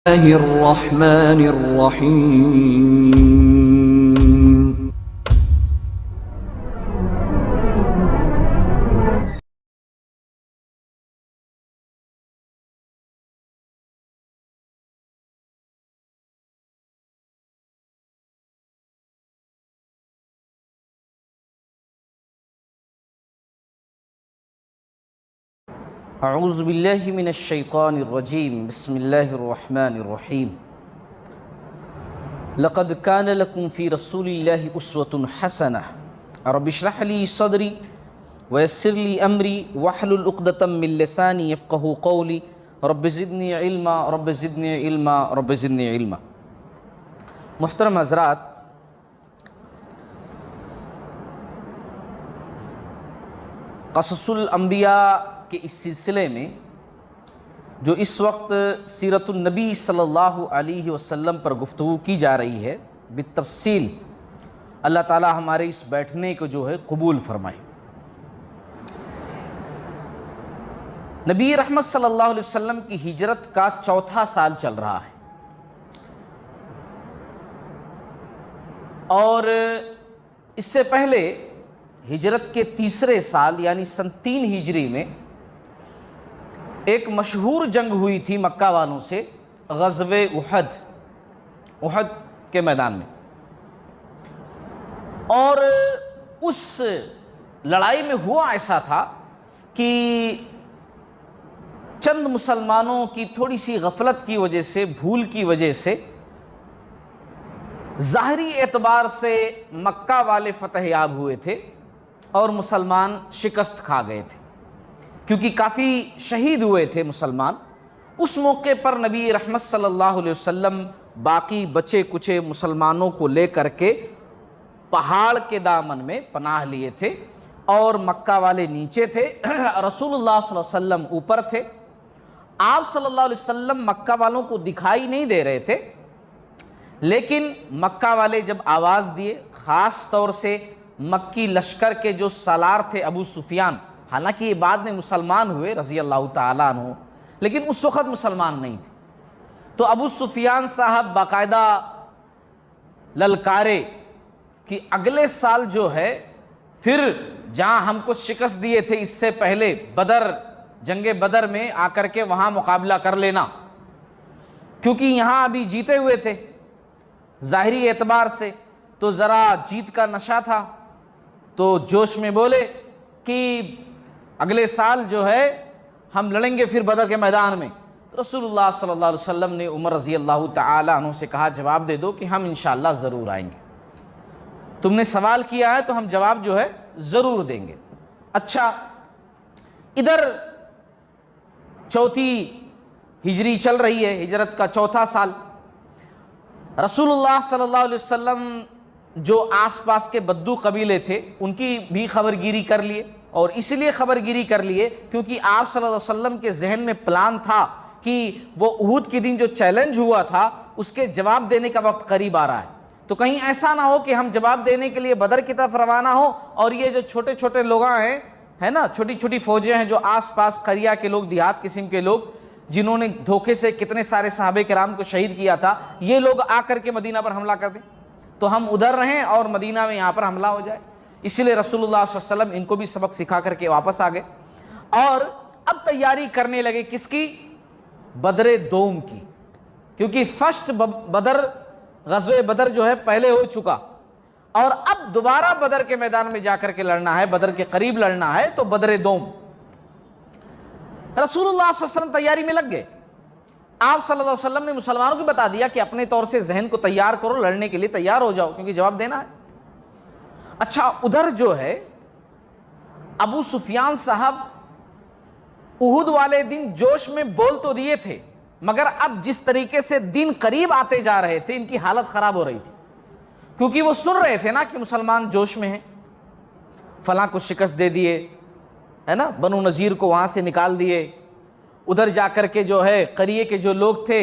الرحمن الرحيم. اعوذ باللہ من الشیطان الرجیم. بسم اللہ الرحمن الرحیم. لقد کان لکم فی رسول اللہ اسوۃ حسنہ. رب اشرح لی صدری ویسر لی امری واحلل عقدۃ من لسانی یفقہوا قولی. رب زدنی علما رب زدنی علما رب زدنی علما. محترم حضرات، قصص الانبیاء کہ اس سلسلے میں جو اس وقت سیرت النبی صلی اللہ علیہ وسلم پر گفتگو کی جا رہی ہے بالتفصیل، اللہ تعالی ہمارے اس بیٹھنے کو جو ہے قبول فرمائے. نبی رحمت صلی اللہ علیہ وسلم کی ہجرت کا چوتھا سال چل رہا ہے، اور اس سے پہلے ہجرت کے تیسرے سال یعنی سن 3 ہجری میں ایک مشہور جنگ ہوئی تھی مکہ والوں سے، غزوہ احد کے میدان میں. اور اس لڑائی میں ہوا ایسا تھا کہ چند مسلمانوں کی تھوڑی سی غفلت کی وجہ سے، بھول کی وجہ سے، ظاہری اعتبار سے مکہ والے فتح یاب ہوئے تھے اور مسلمان شکست کھا گئے تھے، کیونکہ کافی شہید ہوئے تھے مسلمان. اس موقع پر نبی رحمت صلی اللہ علیہ وسلم باقی بچے کچے مسلمانوں کو لے کر کے پہاڑ کے دامن میں پناہ لیے تھے، اور مکہ والے نیچے تھے، رسول اللہ صلی اللہ علیہ وسلم اوپر تھے. آپ صلی اللہ علیہ وسلم مکہ والوں کو دکھائی نہیں دے رہے تھے، لیکن مکہ والے جب آواز دیے، خاص طور سے مکی لشکر کے جو سالار تھے ابو سفیان، حالانکہ یہ بعد میں مسلمان ہوئے رضی اللہ تعالیٰ عنہ، لیکن اس وقت مسلمان نہیں تھے. تو ابو سفیان صاحب باقاعدہ للکارے کہ اگلے سال جو ہے پھر جہاں ہم کو شکست دیے تھے اس سے پہلے جنگ بدر میں آ کر کے وہاں مقابلہ کر لینا، کیونکہ یہاں ابھی جیتے ہوئے تھے ظاہری اعتبار سے، تو ذرا جیت کا نشہ تھا، تو جوش میں بولے کہ اگلے سال جو ہے ہم لڑیں گے پھر بدر کے میدان میں. رسول اللہ صلی اللہ علیہ وسلم نے عمر رضی اللہ تعالی عنہ سے کہا جواب دے دو کہ ہم انشاءاللہ ضرور آئیں گے، تم نے سوال کیا ہے تو ہم جواب جو ہے ضرور دیں گے. اچھا، ادھر چوتھی ہجری چل رہی ہے، ہجرت کا چوتھا سال. رسول اللہ صلی اللہ علیہ وسلم جو آس پاس کے بدو قبیلے تھے ان کی بھی خبرگیری کر لیے، اور اس لیے خبرگیری کر لیے کیونکہ آپ صلی اللہ علیہ وسلم کے ذہن میں پلان تھا کہ وہ احد کے دن جو چیلنج ہوا تھا اس کے جواب دینے کا وقت قریب آ رہا ہے. تو کہیں ایسا نہ ہو کہ ہم جواب دینے کے لیے بدر کی طرف روانہ ہو اور یہ جو چھوٹے چھوٹے لوگ ہیں، ہے نا، چھوٹی چھوٹی فوجیں ہیں جو آس پاس قریہ کے لوگ، دیہات قسم کے لوگ جنہوں نے دھوکے سے کتنے سارے صحابہ کرام کو شہید کیا تھا، یہ لوگ آ کر کے مدینہ پر حملہ کر دیں تو ہم ادھر رہیں اور مدینہ میں یہاں پر حملہ ہو جائے. اسی لیے رسول اللہ صلی اللہ علیہ وسلم ان کو بھی سبق سکھا کر کے واپس آ گئے، اور اب تیاری کرنے لگے کس کی؟ بدر دوم کی، کیونکہ فرسٹ بدر، غزوہ بدر جو ہے پہلے ہو چکا، اور اب دوبارہ بدر کے میدان میں جا کر کے لڑنا ہے، بدر کے قریب لڑنا ہے، تو بدر دوم. رسول اللہ صلی اللہ علیہ وسلم تیاری میں لگ گئے. آپ صلی اللہ علیہ وسلم نے مسلمانوں کو بتا دیا کہ اپنے طور سے ذہن کو تیار کرو، لڑنے کے لیے تیار ہو جاؤ کیونکہ جواب دینا ہے. اچھا، ادھر جو ہے ابو سفیان صاحب احد والے دن جوش میں بول تو دیے تھے، مگر اب جس طریقے سے دن قریب آتے جا رہے تھے ان کی حالت خراب ہو رہی تھی، کیونکہ وہ سن رہے تھے نا کہ مسلمان جوش میں ہیں، فلاں کو شکست دے دیے، ہے نا، بنو نذیر کو وہاں سے نکال دیے، ادھر جا کر کے جو ہے قریے کے جو لوگ تھے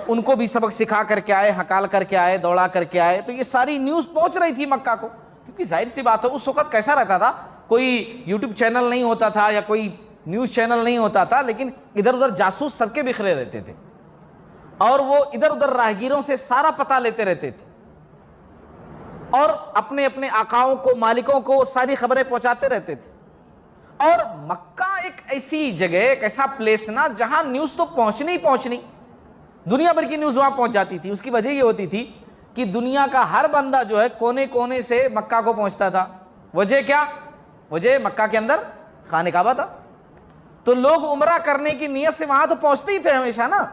ان کو بھی سبق سکھا کر کے آئے، ہکال کر کے آئے، دوڑا کر کے آئے. تو یہ ساری نیوز پہنچ رہی تھی مکہ کو، کیونکہ ظاہر سی بات ہے اس وقت کیسا رہتا تھا، کوئی یوٹیوب چینل نہیں ہوتا تھا یا کوئی نیوز چینل نہیں ہوتا تھا، لیکن ادھر ادھر جاسوس سب کے بکھرے رہتے تھے. اور وہ ادھر ادھر راہگیروں سے سارا پتہ لیتے رہتے تھے اور اپنے اپنے آقاؤں کو، مالکوں کو ساری خبریں پہنچاتے رہتے تھے. اور مکہ ایک ایسی جگہ، ایک ایسا پلیس نا جہاں نیوز تو پہنچنی، دنیا بھر کی نیوز وہاں پہنچ جاتی تھی. اس کی وجہ یہ ہوتی تھی کہ دنیا کا ہر بندہ جو ہے کونے کونے سے مکہ کو پہنچتا تھا. وجہ کیا؟ وجہ مکہ کے اندر خانہ کعبہ تھا، تو لوگ عمرہ کرنے کی نیت سے وہاں تو پہنچتے ہی تھے ہمیشہ نا.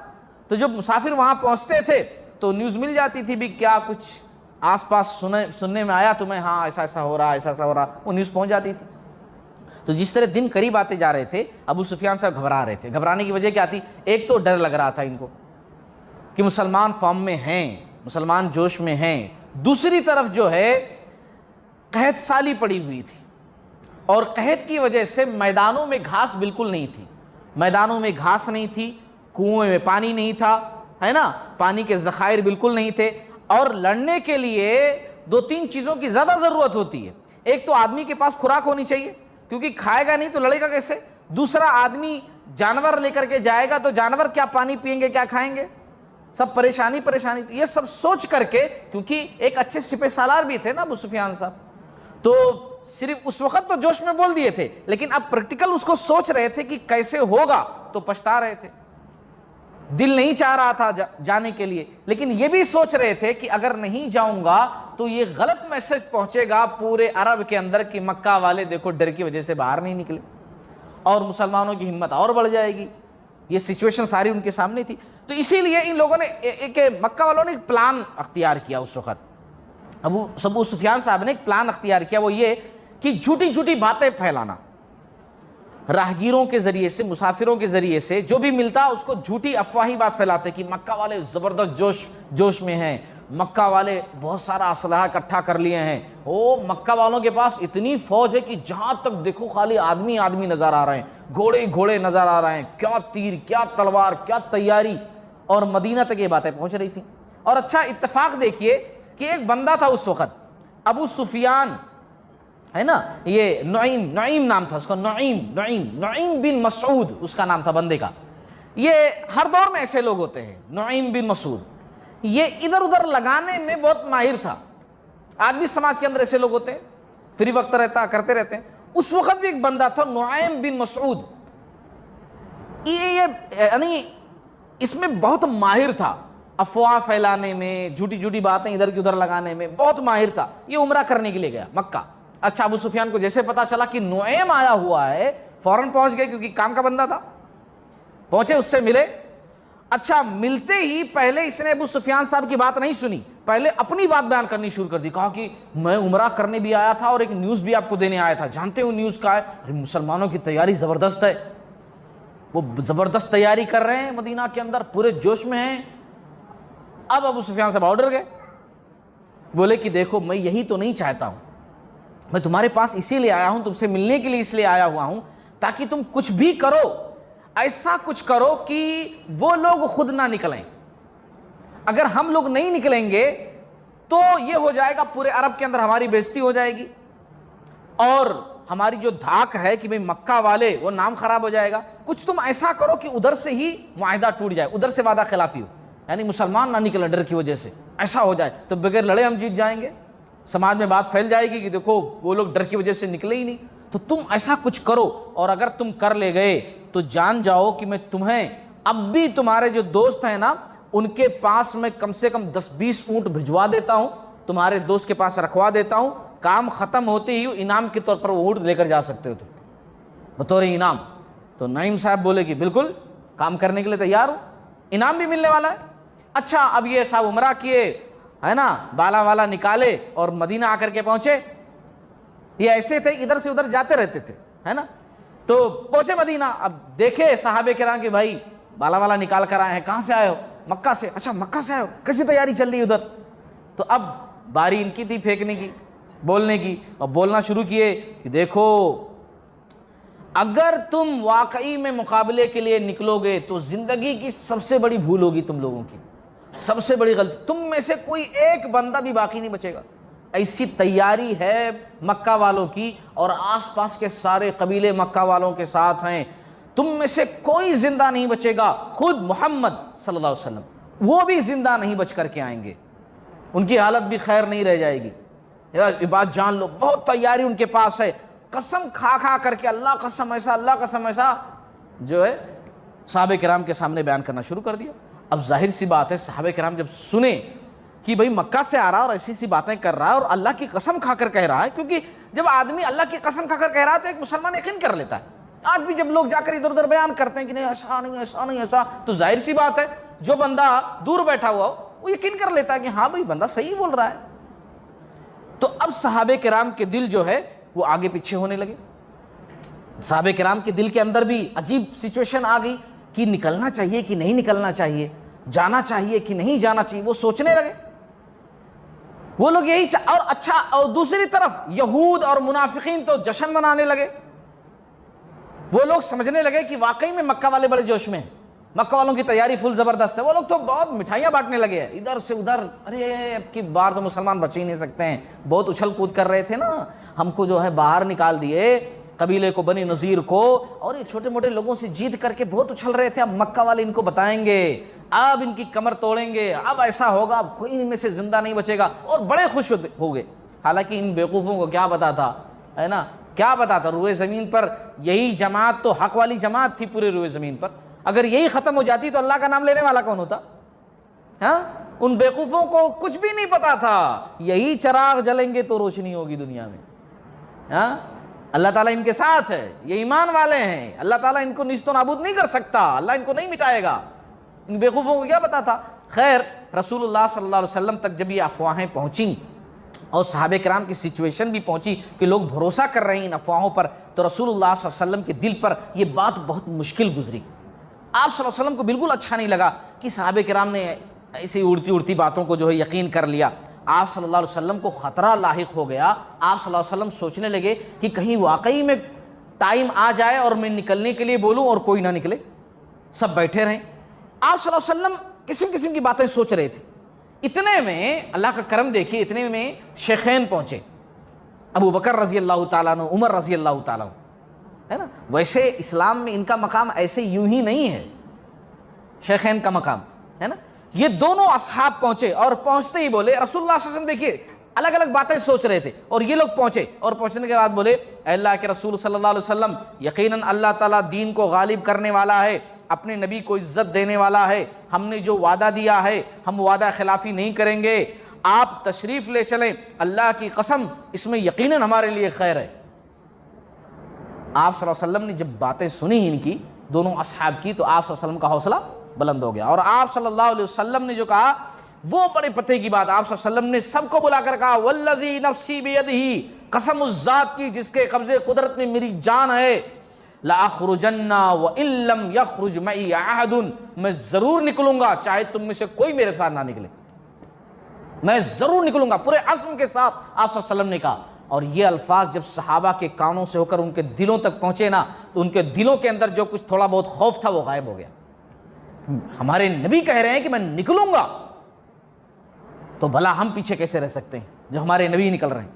تو جب مسافر وہاں پہنچتے تھے تو نیوز مل جاتی تھی بھی کیا کچھ آس پاس سننے میں آیا تمہیں، ہاں ایسا ایسا ہو رہا، ایسا ایسا ہو رہا، وہ نیوز پہنچ جاتی تھی. تو جس طرح دن قریب آتے جا رہے تھے، ابو سفیان صاحب گھبرا رہے تھے. گھبرانے کی وجہ کیا تھی؟ ایک تو ڈر لگ رہا تھا ان کو کہ مسلمان فارم میں ہیں، مسلمان جوش میں ہیں. دوسری طرف جو ہے قحط سالی پڑی ہوئی تھی، اور قحط کی وجہ سے میدانوں میں گھاس بالکل نہیں تھی. میدانوں میں گھاس نہیں تھی، کنویں میں پانی نہیں تھا، ہے نا، پانی کے ذخائر بالکل نہیں تھے. اور لڑنے کے لیے دو تین چیزوں کی زیادہ ضرورت ہوتی ہے. ایک تو آدمی کے پاس خوراک ہونی چاہیے، کیونکہ کھائے گا نہیں تو لڑے گا کیسے. دوسرا آدمی جانور لے کر کے جائے گا تو جانور کیا پانی پئیں گے، کیا کھائیں گے، سب پریشانی. یہ سب سوچ کر کے، کیونکہ ایک اچھے سپہ سالار بھی تھے نا ابو سفیان صاحب، تو صرف اس وقت تو جوش میں بول دیے تھے، لیکن اب پریکٹیکل اس کو سوچ رہے تھے کہ کیسے ہوگا، تو پچھتا رہے تھے. دل نہیں چاہ رہا تھا جانے کے لیے، لیکن یہ بھی سوچ رہے تھے کہ اگر نہیں جاؤں گا تو یہ غلط میسج پہنچے گا پورے عرب کے اندر کہ مکہ والے دیکھو ڈر کی وجہ سے باہر نہیں نکلے، اور مسلمانوں کی ہمت اور بڑھ جائے گی. یہ سچویشن ساری ان کے سامنے تھی. تو اسی لیے ان لوگوں نے ایک مکہ والوں نے ایک پلان اختیار کیا. اس وقت ابو سفیان صاحب نے ایک پلان اختیار کیا، وہ یہ کہ جھوٹی باتیں پھیلانا. راہگیروں کے ذریعے سے، مسافروں کے ذریعے سے جو بھی ملتا اس کو جھوٹی افواہی بات پھیلاتے کہ مکہ والے زبردست جوش میں ہیں، مکہ والے بہت سارا اسلحہ اکٹھا کر لیے ہیں، مکہ والوں کے پاس اتنی فوج ہے کہ جہاں تک دیکھو خالی آدمی نظر آ رہے ہیں، گھوڑے نظر آ رہے ہیں، کیا تیر، کیا تلوار، کیا تیاری. اور مدینہ تک یہ باتیں پہنچ رہی تھیں. اور اچھا اتفاق دیکھیے کہ ایک بندہ تھا اس وقت، ابو سفیان ہے نا، یہ نعیم نام تھا اس کا، نعیم بن مسعود اس کا نام تھا بندے کا. یہ ہر دور میں ایسے لوگ ہوتے ہیں. نعیم بن مسعود یہ ادھر ادھر لگانے میں بہت ماہر تھا. آج بھی سماج کے اندر ایسے لوگ ہوتے ہیں، فری وقت کرتے رہتے ہیں. اس وقت بھی ایک بندہ تھا نعیم بن مسعود، یعنی اس میں بہت ماہر تھا، افواہ پھیلانے میں، جھوٹی باتیں ادھر کی ادھر لگانے میں بہت ماہر تھا. یہ عمرہ کرنے کے لیے گیا مکہ. اچھا ابو سفیان کو جیسے پتا چلا کہ نعیم آیا ہوا ہے، فوراً پہنچ گئے، کیونکہ کام کا بندہ تھا. پہنچے، اس سے ملے. اچھا ملتے ہی پہلے اس نے ابو سفیان صاحب کی بات نہیں سنی، پہلے اپنی بات بیان کرنی شروع کر دی. کہا کہ میں عمرہ کرنے بھی آیا تھا اور ایک نیوز بھی آپ کو دینے آیا تھا. جانتے ہو نیوز کا ہے؟ مسلمانوں کی تیاری زبردست ہے، وہ زبردست تیاری کر رہے ہیں مدینہ کے اندر، پورے جوش میں ہیں. اب ابو سفیان صاحب آرڈر گئے، بولے کہ دیکھو میں یہی تو نہیں چاہتا ہوں، میں تمہارے پاس اسی لیے آیا ہوں، تم سے ملنے کے لیے اس لیے آیا ہوا ہوں تاکہ تم کچھ بھی کرو، ایسا کچھ کرو کہ وہ لوگ خود نہ نکلیں. اگر ہم لوگ نہیں نکلیں گے تو یہ ہو جائے گا پورے عرب کے اندر ہماری بےزتی ہو جائے گی، اور ہماری جو دھاک ہے کہ مکہ والے، وہ نام خراب ہو جائے گا. کچھ تم ایسا کرو کہ ادھر سے ہی معاہدہ ٹوٹ جائے، ادھر سے وعدہ خلافی ہو، یعنی مسلمان نہ نکلے ڈر کی وجہ سے. ایسا ہو جائے تو بغیر لڑے ہم جیت جائیں گے، سماج میں بات پھیل جائے گی کہ دیکھو وہ لوگ ڈر کی وجہ سے نکلے ہی نہیں. تو تم ایسا کچھ کرو، اور اگر تم کر لے گئے تو جان جاؤ کہ میں تمہیں اب بھی تمہارے جو دوست ہیں نا ان کے پاس میں کم سے کم 10-20 اونٹ بھجوا دیتا ہوں، تمہارے دوست کے پاس رکھوا دیتا ہوں، کام ختم ہوتے ہی انعام کے طور پر وہ اونٹ لے کر جا سکتے ہو تم بطور انعام. تو نعیم صاحب بولے کہ بالکل کام کرنے کے لیے تیار ہوں، انعام بھی ملنے والا ہے. اچھا اب یہ صاحب عمرہ کیے ہے نا، بالا والا نکالے اور مدینہ آ کر کے پہنچے. یہ ایسے تھے ادھر سے ادھر جاتے رہتے تھے، ہے نا. تو پہنچے مدینہ، اب دیکھے صحابہ کرام کہ بھائی بالا والا نکال کر آئے ہیں. کہاں سے آئے ہو؟ مکہ سے. اچھا مکہ سے آئے ہو، کیسی تیاری چل رہی ادھر؟ تو اب باری ان کی تھی پھینکنے کی، بولنے کی، اور بولنا شروع کیے کہ دیکھو اگر تم واقعی میں مقابلے کے لیے نکلو گے تو زندگی کی سب سے بڑی بھول ہوگی تم لوگوں کی، سب سے بڑی غلطی. تم میں سے کوئی ایک بندہ بھی باقی نہیں بچے گا. ایسی تیاری ہے مکہ والوں کی، اور آس پاس کے سارے قبیلے مکہ والوں کے ساتھ ہیں. تم میں سے کوئی زندہ نہیں بچے گا. خود محمد صلی اللہ علیہ وسلم وہ بھی زندہ نہیں بچ کر کے آئیں گے، ان کی حالت بھی خیر نہیں رہ جائے گی۔ یہ بات جان لو، بہت تیاری ان کے پاس ہے، قسم کھا کھا کر کے اللہ قسم ایسا، اللہ قسم ایسا جو ہے صحابہ کرام کے سامنے بیان کرنا شروع کر دیا۔ اب ظاہر سی بات ہے صحابہ کرام جب سنے کہ بھئی مکہ سے آ رہا اور ایسی سی باتیں کر رہا ہے اور اللہ کی قسم کھا کر کہہ رہا ہے، کیونکہ جب آدمی اللہ کی قسم کھا کر کہہ رہا ہے تو ایک مسلمان یقین کر لیتا ہے۔ آج بھی جب لوگ جا کر ادھر ادھر بیان کرتے ہیں کہ نہیں ایسا نہیں ایسا نہیں ایسا، تو ظاہر سی بات ہے جو بندہ دور بیٹھا ہوا ہو وہ یقین کر لیتا ہے کہ ہاں بھئی بندہ صحیح بول رہا ہے۔ تو اب صحابہ کرام کے دل جو ہے وہ آگے پیچھے ہونے لگے، صحابہ کرام کے دل کے اندر بھی عجیب سچویشن آ گئی کہ نکلنا چاہیے کہ نہیں نکلنا چاہیے، جانا چاہیے کہ نہیں جانا چاہیے، وہ سوچنے لگے وہ لوگ یہی اور اچھا، اور دوسری طرف یہود اور منافقین تو جشن منانے لگے، وہ لوگ سمجھنے لگے کہ واقعی میں مکہ والے بڑے جوش میں ہیں، مکہ والوں کی تیاری فل زبردست ہے، وہ لوگ تو بہت مٹھائیاں بانٹنے لگے ہیں ادھر سے ادھر، ارے اب کی بار تو مسلمان بچ ہی نہیں سکتے ہیں، بہت اچھل کود کر رہے تھے نا، ہم کو جو ہے باہر نکال دیے قبیلے کو، بنی نذیر کو، اور یہ چھوٹے موٹے لوگوں سے جیت کر کے بہت اچھل رہے تھے، اب مکہ والے ان کو بتائیں گے، اب ان کی کمر توڑیں گے، اب ایسا ہوگا اب کوئی ان میں سے زندہ نہیں بچے گا، اور بڑے خوش ہو گئے۔ حالانکہ ان بیوقوفوں کو کیا پتا تھا، ہے نا، کیا پتا تھا روئے زمین پر یہی جماعت تو حق والی جماعت تھی پورے روئے زمین پر، اگر یہی ختم ہو جاتی تو اللہ کا نام لینے والا کون ہوتا؟ ہاں، ان بیوقوفوں کو کچھ بھی نہیں پتا تھا یہی چراغ جلیں گے تو روشنی ہوگی دنیا میں۔ ہاں، اللہ تعالیٰ ان کے ساتھ ہے، یہ ایمان والے ہیں، اللہ تعالیٰ ان کو نیست و نابود نہیں کر سکتا، اللہ ان کو نہیں مٹائے گا، ان بیوقوفوں کو کیا پتا تھا۔ خیر، رسول اللہ صلی اللہ علیہ وسلم تک جب یہ افواہیں پہنچیں اور صحابہ کرام کی سچویشن بھی پہنچی کہ لوگ بھروسہ کر رہے ہیں ان افواہوں پر، تو رسول اللہ صلی اللہ علیہ وسلم کے دل پر یہ بات بہت مشکل گزری۔ آپ صلی اللہ علیہ وسلم کو بالکل اچھا نہیں لگا کہ صحابہ کرام نے ایسی اڑتی اڑتی باتوں کو جو ہے یقین کر لیا۔ آپ صلی اللہ علیہ وسلم کو خطرہ لاحق ہو گیا، آپ صلی اللہ علیہ وسلم سوچنے لگے کہ کہیں واقعی میں ٹائم آ جائے اور میں نکلنے کے لیے بولوں اور کوئی نہ نکلے، سب بیٹھے رہیں۔ آپ صلی اللہ علیہ وسلم قسم قسم کی باتیں سوچ رہے تھے۔ اتنے میں اللہ کا کرم دیکھیے، اتنے میں شیخین پہنچے، ابو بکر رضی اللہ تعالیٰ عنہ، عمر رضی اللہ تعالیٰ عنہ، ہے نا۔ ویسے اسلام میں ان کا مقام ایسے یوں ہی نہیں ہے، شیخین کا مقام ہے نا۔ یہ دونوں اصحاب پہنچے اور پہنچتے ہی بولے، رسول اللہ صلی اللہ علیہ وسلم دیکھیے الگ الگ باتیں سوچ رہے تھے اور یہ لوگ پہنچے، اور پہنچنے کے بعد بولے اے اللہ کے رسول صلی اللہ علیہ وسلم، یقیناً اللہ تعالیٰ دین کو غالب کرنے والا ہے، اپنے نبی کو عزت دینے والا ہے، ہم نے جو وعدہ دیا ہے ہم وعدہ خلافی نہیں کریں گے، آپ تشریف لے چلیں، اللہ کی قسم اس میں یقیناً ہمارے لیے خیر ہے۔ آپ صلی اللہ علیہ وسلم نے جب باتیں سنی ان کی دونوں اصحاب کی تو آپ صلی اللہ علیہ وسلم کا حوصلہ بلند ہو گیا، اور آپ صلی اللہ علیہ وسلم نے جو کہا وہ بڑے پتے کی بات، آپ صلی اللہ علیہ وسلم نے سب کو بلا کر کہا والذی نفسی بیدہ، قسم اس ذات کی جس کے قبضے قدرت میں میری جان ہے، لَأَخْرُجَنَّ وَإِن لَّمْ يَخْرُجْ مَعِي أَحَدٌ، میں ضرور نکلوں گا چاہے تم میں سے کوئی میرے ساتھ نہ نکلے، میں ضرور نکلوں گا، پورے عزم کے ساتھ آپ صلی اللہ علیہ وسلم نے کہا۔ اور یہ الفاظ جب صحابہ کے کانوں سے ہو کر ان کے دلوں تک پہنچے نا تو ان کے دلوں کے اندر جو کچھ تھوڑا بہت خوف تھا وہ غائب ہو گیا۔ ہمارے نبی کہہ رہے ہیں کہ میں نکلوں گا تو بھلا ہم پیچھے کیسے رہ سکتے ہیں جو ہمارے نبی نکل رہے ہیں۔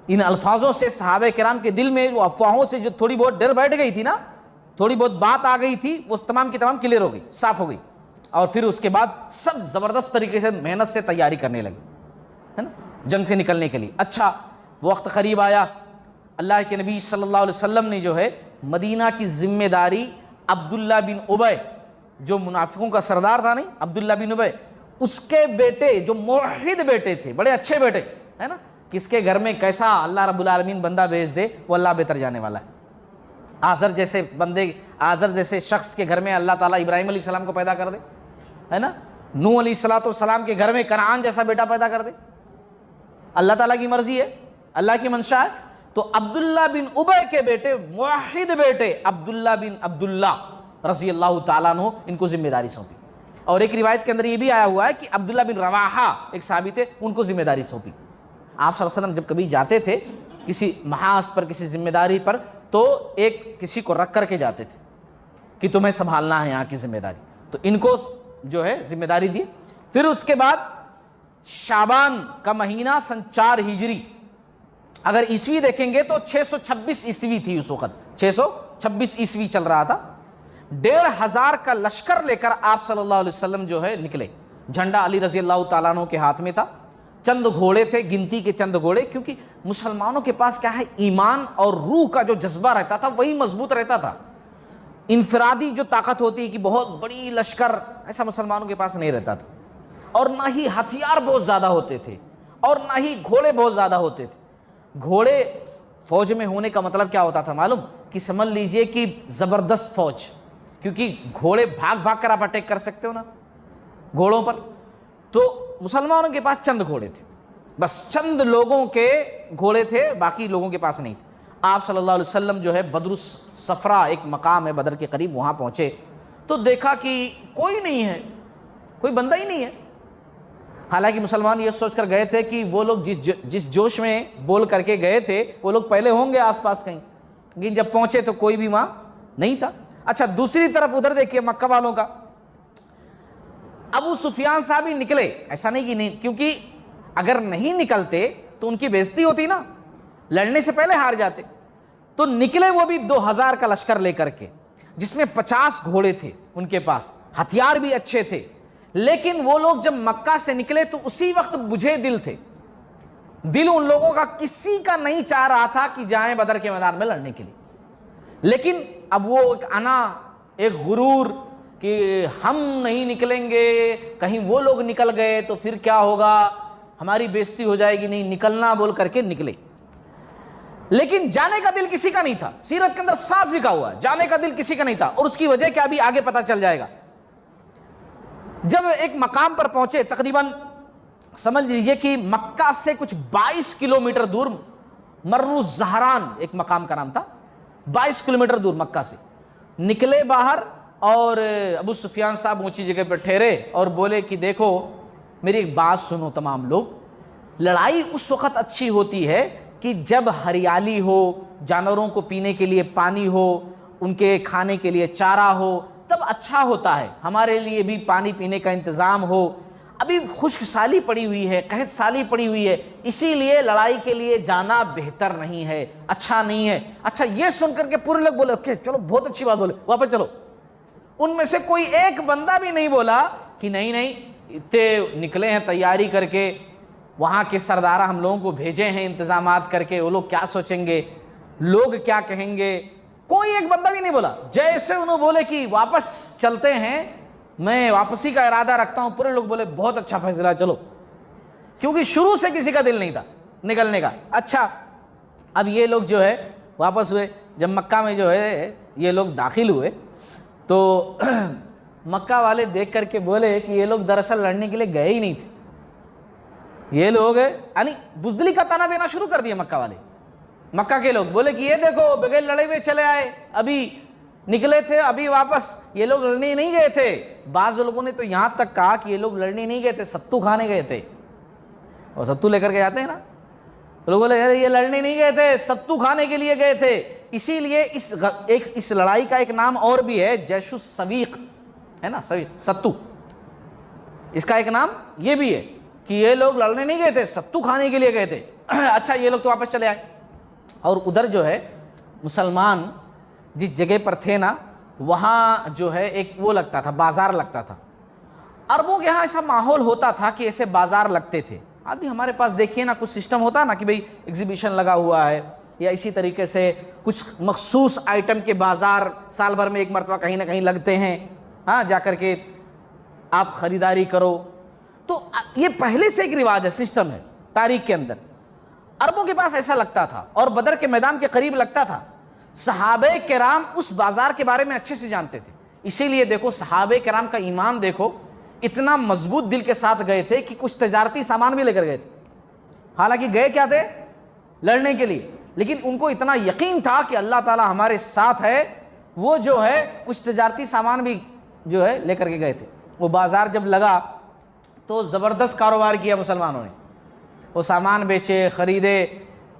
ان الفاظوں سے صحابہ کرام کے دل میں وہ افواہوں سے جو تھوڑی بہت ڈر بیٹھ گئی تھی نا، تھوڑی بہت بات آ گئی تھی، وہ تمام کی تمام کلیئر ہو گئی، صاف ہو گئی، اور پھر اس کے بعد سب زبردست طریقے سے محنت سے تیاری کرنے لگے، ہے نا، جنگ سے نکلنے کے لیے۔ اچھا وقت قریب آیا، اللہ کے نبی صلی اللہ علیہ وسلم نے جو ہے مدینہ کی ذمہ داری عبداللہ بن ابی، جو منافقوں کا سردار تھا نہیں، عبداللہ بن ابی، اس کے بیٹے جو موحد بیٹے تھے، بڑے اچھے بیٹے، ہے نا، کس کے گھر میں کیسا اللہ رب العالمین بندہ بھیج دے وہ اللہ بہتر جانے والا ہے۔ آزر جیسے بندے، آزر جیسے شخص کے گھر میں اللہ تعالیٰ ابراہیم علیہ السلام کو پیدا کر دے، ہے نا، نوح علیہ السلام کے گھر میں کنعان جیسا بیٹا پیدا کر دے، اللہ تعالیٰ کی مرضی ہے، اللہ کی منشا ہے۔ تو عبداللہ بن ابی کے بیٹے، موحد بیٹے عبداللہ بن عبداللہ رضی اللہ تعالیٰ عنہ، ان کو ذمہ داری سونپی، اور ایک روایت کے اندر یہ بھی آیا ہوا ہے کہ عبداللہ بن رواحہ ایک صحابی تھے، ان کو ذمہ داری سونپی۔ آپ صلی اللہ علیہ وسلم جب کبھی جاتے تھے کسی محاذ پر، کسی ذمہ داری پر، تو ایک کسی کو رکھ کر کے جاتے تھے کہ تمہیں سنبھالنا ہے یہاں کی ذمہ داری، تو ان کو جو ہے ذمہ داری دی۔ پھر اس کے بعد شعبان کا مہینہ سن 4 ہجری، اگر عیسوی دیکھیں گے تو 626 عیسوی تھی اس وقت، 626 عیسوی چل رہا تھا۔ 1500 کا لشکر لے کر آپ صلی اللہ علیہ وسلم جو ہے نکلے. جھنڈا علی رضی اللہ تعالیٰ عنہ کے ہاتھ میں تھا, چند گھوڑے تھے, گنتی کے چند گھوڑے, کیونکہ مسلمانوں کے پاس کیا ہے, ایمان اور روح کا جو جذبہ رہتا تھا وہی مضبوط رہتا تھا. انفرادی جو طاقت ہوتی ہے کہ بہت بڑی لشکر, ایسا مسلمانوں کے پاس نہیں رہتا تھا. اور نہ ہی ہتھیار بہت زیادہ ہوتے تھے, اور نہ ہی گھوڑے بہت زیادہ ہوتے تھے. گھوڑے فوج میں ہونے کا مطلب کیا ہوتا تھا معلوم, کہ سمجھ لیجئے کہ زبردست فوج, کیونکہ گھوڑے بھاگ بھاگ کر آپ اٹیک کر سکتے ہو نا گھوڑوں پر. تو مسلمانوں کے پاس چند گھوڑے تھے, بس چند لوگوں کے گھوڑے تھے, باقی لوگوں کے پاس نہیں تھے. آپ صلی اللہ علیہ وسلم جو ہے بدر الصفرا ایک مقام ہے بدر کے قریب, وہاں پہنچے تو دیکھا کہ کوئی نہیں ہے, کوئی بندہ ہی نہیں ہے. حالانکہ مسلمان یہ سوچ کر گئے تھے کہ وہ لوگ جس جوش میں بول کر کے گئے تھے وہ لوگ پہلے ہوں گے آس پاس کہیں, لیکن جب پہنچے تو کوئی بھی وہاں نہیں تھا. اچھا دوسری طرف ادھر دیکھیے مکہ والوں کا, ابو سفیان صاحب ہی نکلے, ایسا نہیں کہ نہیں, کیونکہ اگر نہیں نکلتے تو ان کی بےزتی ہوتی نا, لڑنے سے پہلے ہار جاتے. تو نکلے وہ بھی 2000 کا لشکر لے کر کے, جس میں 50 گھوڑے تھے ان کے پاس, ہتھیار بھی اچھے تھے. لیکن وہ لوگ جب مکہ سے نکلے تو اسی وقت بجھے دل تھے. دل ان لوگوں کا کسی کا نہیں چاہ رہا تھا کہ جائیں بدر کے میدان میں لڑنے کے لیے. لیکن اب وہ ایک انا, ایک غرور کہ ہم نہیں نکلیں گے, کہیں وہ لوگ نکل گئے تو پھر کیا ہوگا, ہماری بےزتی ہو جائے گی, نہیں نکلنا بول کر کے نکلے. لیکن جانے کا دل کسی کا نہیں تھا, سیرت کے اندر صاف لکھا ہوا ہے جانے کا دل کسی کا نہیں تھا. اور اس کی وجہ کیا بھی آگے پتہ چل جائے گا. جب ایک مقام پر پہنچے, تقریباً سمجھ لیجئے کہ مکہ سے کچھ 22 کلومیٹر دور, مرو الزہران ایک مقام کا نام تھا, 22 کلومیٹر دور مکہ سے نکلے باہر. اور ابو سفیان صاحب اونچی جگہ پر ٹھہرے اور بولے کہ دیکھو میری ایک بات سنو تمام لوگ, لڑائی اس وقت اچھی ہوتی ہے کہ جب ہریالی ہو, جانوروں کو پینے کے لیے پانی ہو, ان کے کھانے کے لیے چارہ ہو, تب اچھا ہوتا ہے. ہمارے لیے بھی پانی پینے کا انتظام ہو. ابھی خشک سالی پڑی ہوئی ہے, قحط سالی پڑی ہوئی ہے, اسی لیے لڑائی کے لیے جانا بہتر نہیں ہے, اچھا نہیں ہے. اچھا یہ سن کر کے پورے لوگ بولے اوکے چلو بہت اچھی بات بولے, واپس چلو. ان میں سے کوئی ایک بندہ بھی نہیں بولا کہ نہیں نہیں اتنے نکلے ہیں تیاری کر کے, وہاں کے سردارہ ہم لوگوں کو بھیجے ہیں انتظامات کر کے, وہ لوگ کیا سوچیں گے, لوگ کیا کہیں گے. کوئی ایک بندہ بھی نہیں بولا. جیسے انہوں بولے کہ واپس چلتے ہیں, میں واپسی کا ارادہ رکھتا ہوں, پورے لوگ بولے بہت اچھا فیصلہ چلو, کیونکہ شروع سے کسی کا دل نہیں تھا نکلنے کا. اچھا اب یہ لوگ جو ہے واپس ہوئے. جب مکہ میں جو ہے یہ لوگ داخل ہوئے تو مکہ والے دیکھ کر کے بولے کہ یہ لوگ دراصل لڑنے کے لیے گئے ہی نہیں تھے. یہ لوگ یعنی بزدلی کا تانا دینا شروع کر دیا مکہ والے. مکہ کے لوگ بولے کہ یہ دیکھو بغیر لڑے ہوئے چلے آئے, ابھی نکلے تھے ابھی واپس, یہ لوگ لڑنے نہیں گئے تھے. بعض لوگوں نے تو یہاں تک کہا کہ یہ لوگ لڑنے نہیں گئے تھے, ستو کھانے گئے تھے. اور ستو لے کر کے جاتے ہیں نا, لوگ بولے یہ لڑنے نہیں گئے تھے, ستو کھانے کے لیے گئے تھے. اسی لیے اس لڑائی کا ایک نام اور بھی ہے, جیش السویق ہے نا, ستو, اس کا ایک نام یہ بھی ہے کہ یہ لوگ لڑنے نہیں گئے تھے, ستو کھانے کے لیے گئے تھے. اچھا یہ لوگ تو واپس چلے آئے. اور ادھر جو ہے مسلمان جس جگہ پر تھے نا, وہاں جو ہے ایک وہ لگتا تھا, بازار لگتا تھا. عربوں کے یہاں ایسا ماحول ہوتا تھا کہ ایسے بازار لگتے تھے. ابھی ہمارے پاس دیکھیے نا کچھ سسٹم ہوتا نا کہ بھئی ایگزیبیشن لگا ہوا ہے, یا اسی طریقے سے کچھ مخصوص آئٹم کے بازار سال بھر میں ایک مرتبہ کہیں نہ کہیں لگتے ہیں, ہاں جا کر کے آپ خریداری کرو. تو یہ پہلے سے ایک رواج ہے, سسٹم ہے تاریخ کے اندر. عربوں کے پاس ایسا لگتا تھا اور بدر کے میدان کے قریب لگتا تھا. صحابہ کرام اس بازار کے بارے میں اچھے سے جانتے تھے. اسی لیے دیکھو صحابہ کرام کا ایمان دیکھو, اتنا مضبوط دل کے ساتھ گئے تھے کہ کچھ تجارتی سامان بھی لے کر گئے تھے. حالانکہ گئے کیا تھے, لڑنے کے لیے, لیکن ان کو اتنا یقین تھا کہ اللہ تعالی ہمارے ساتھ ہے. وہ جو ہے کچھ تجارتی سامان بھی جو ہے لے کر کے گئے تھے. وہ بازار جب لگا تو زبردست کاروبار کیا مسلمانوں نے. وہ سامان بیچے, خریدے,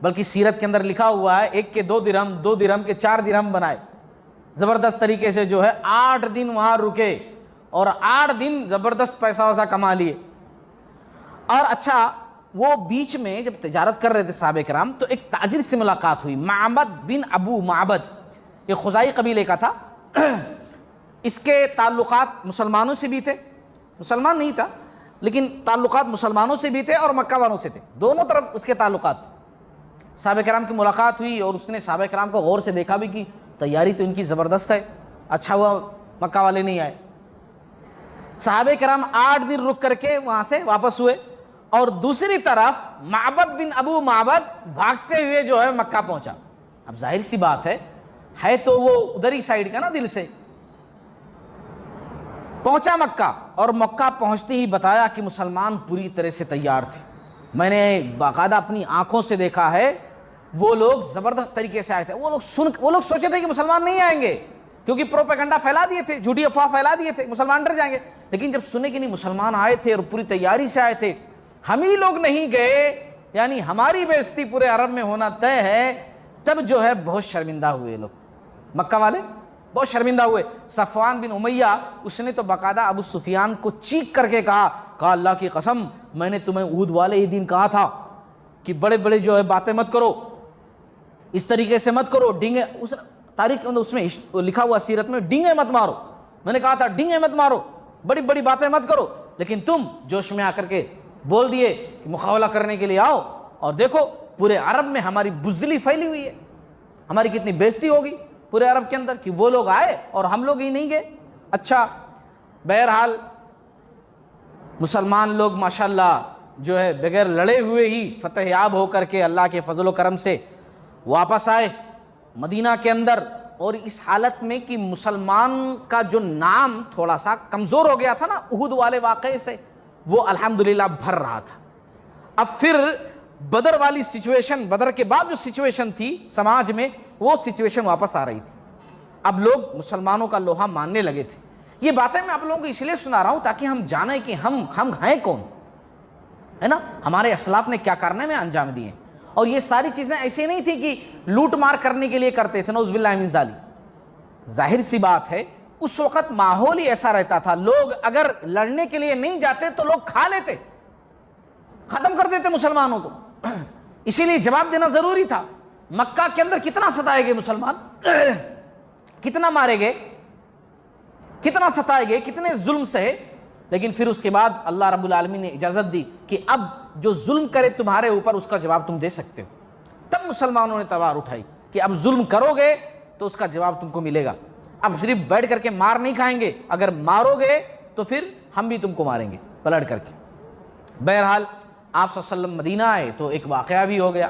بلکہ سیرت کے اندر لکھا ہوا ہے 1 کے 2 درہم, 2 درہم کے 4 درہم بنائے. زبردست طریقے سے جو ہے 8 دن وہاں رکے اور 8 دن زبردست پیسہ ویسا کما لیے. اور اچھا وہ بیچ میں جب تجارت کر رہے تھے صحابہ کرام تو ایک تاجر سے ملاقات ہوئی, معبد بن ابو معبد, یہ خزائی قبیلے کا تھا. اس کے تعلقات مسلمانوں سے بھی تھے، مسلمان نہیں تھا لیکن تعلقات مسلمانوں سے بھی تھے اور مکہ والوں سے تھے، دونوں طرف اس کے تعلقات۔ صحابہ کرام کی ملاقات ہوئی اور اس نے صحابہ کرام کو غور سے دیکھا بھی کہ تیاری تو ان کی زبردست ہے، اچھا ہوا مکہ والے نہیں آئے۔ صحابہ کرام 8 دن رک کر کے وہاں سے واپس ہوئے، اور دوسری طرف معبد بن ابو معبد بھاگتے ہوئے جو ہے مکہ پہنچا۔ اب ظاہر سی بات ہے تو وہ ادھر ہی سائیڈ کا نا، دل سے پہنچا مکہ، اور مکہ پہنچتے ہی بتایا کہ مسلمان پوری طرح سے تیار تھے۔ میں نے باقاعدہ اپنی آنکھوں سے دیکھا ہے، وہ لوگ زبردست طریقے سے آئے تھے۔ وہ لوگ سوچے تھے کہ مسلمان نہیں آئیں گے، کیونکہ پروپیگنڈا پھیلا دیے تھے، جھوٹی افواہ پھیلا دیے تھے، مسلمان ڈر جائیں گے۔ لیکن جب سنے کہ نہیں مسلمان آئے تھے اور پوری تیاری سے آئے تھے، ہم ہی لوگ نہیں گئے، یعنی ہماری بے عزتی پورے عرب میں ہونا طے ہے، تب جو ہے بہت شرمندہ ہوئے لوگ، مکہ والے بہت شرمندہ ہوئے۔ صفوان بن امیہ اس نے تو باقاعدہ ابو سفیان کو چیخ کر کے کہا اللہ کی قسم میں نے تمہیں احد والے ہی دن کہا تھا کہ بڑے بڑے جو ہے باتیں مت کرو، اس طریقے سے مت کرو، ڈینگے، اس تاریخ اس میں لکھا ہوا سیرت میں ڈینگے مت مارو، میں نے کہا تھا ڈینگے مت مارو، بڑی بڑی باتیں مت کرو، لیکن تم جوش میں آ کر کے بول دیے کہ مقابلہ کرنے کے لیے آؤ، اور دیکھو پورے عرب میں ہماری بزدلی پھیلی ہوئی ہے، ہماری کتنی بےزتی ہوگی پورے عرب کے اندر کہ وہ لوگ آئے اور ہم لوگ ہی نہیں گئے۔ اچھا بہرحال مسلمان لوگ ماشاءاللہ جو ہے بغیر لڑے ہوئے ہی فتح یاب ہو کر کے اللہ کے فضل و کرم سے واپس آئے مدینہ کے اندر، اور اس حالت میں کہ مسلمان کا جو نام تھوڑا سا کمزور ہو گیا تھا نا احد والے واقعے سے، وہ الحمدللہ بھر رہا تھا۔ اب پھر بدر والی سچویشن، بدر کے بعد جو سچویشن تھی سماج میں، وہ سچویشن واپس آ رہی تھی۔ اب لوگ مسلمانوں کا لوہا ماننے لگے تھے۔ یہ باتیں میں آپ لوگوں کو اس لیے سنا رہا ہوں تاکہ ہم جانیں کہ ہم ہیں کون، ہے نا، ہمارے اسلاف نے کیا کارنامے انجام دیے۔ اور یہ ساری چیزیں ایسی نہیں تھی کہ لوٹ مار کرنے کے لیے کرتے تھے، نعوذ باللہ من ذالک۔ ظاہر سی بات ہے اس وقت ماحول ہی ایسا رہتا تھا، لوگ اگر لڑنے کے لیے نہیں جاتے تو لوگ کھا لیتے، ختم کر دیتے مسلمانوں کو، اسی لیے جواب دینا ضروری تھا۔ مکہ کے اندر کتنا ستائے گئے مسلمان، کتنا مارے گئے، کتنا ستائے گئے، کتنے ظلم سہے، لیکن پھر اس کے بعد اللہ رب العالمین نے اجازت دی کہ اب جو ظلم کرے تمہارے اوپر اس کا جواب تم دے سکتے ہو۔ تب مسلمانوں نے تلوار اٹھائی کہ اب ظلم کرو گے تو اس کا جواب تم کو ملے گا، اب صرف بیٹھ کر کے مار نہیں کھائیں گے، اگر مارو گے تو پھر ہم بھی تم کو ماریں گے پلٹ کر کے۔ بہرحال آپ صلی اللہ علیہ وسلم مدینہ آئے تو ایک واقعہ بھی ہو گیا۔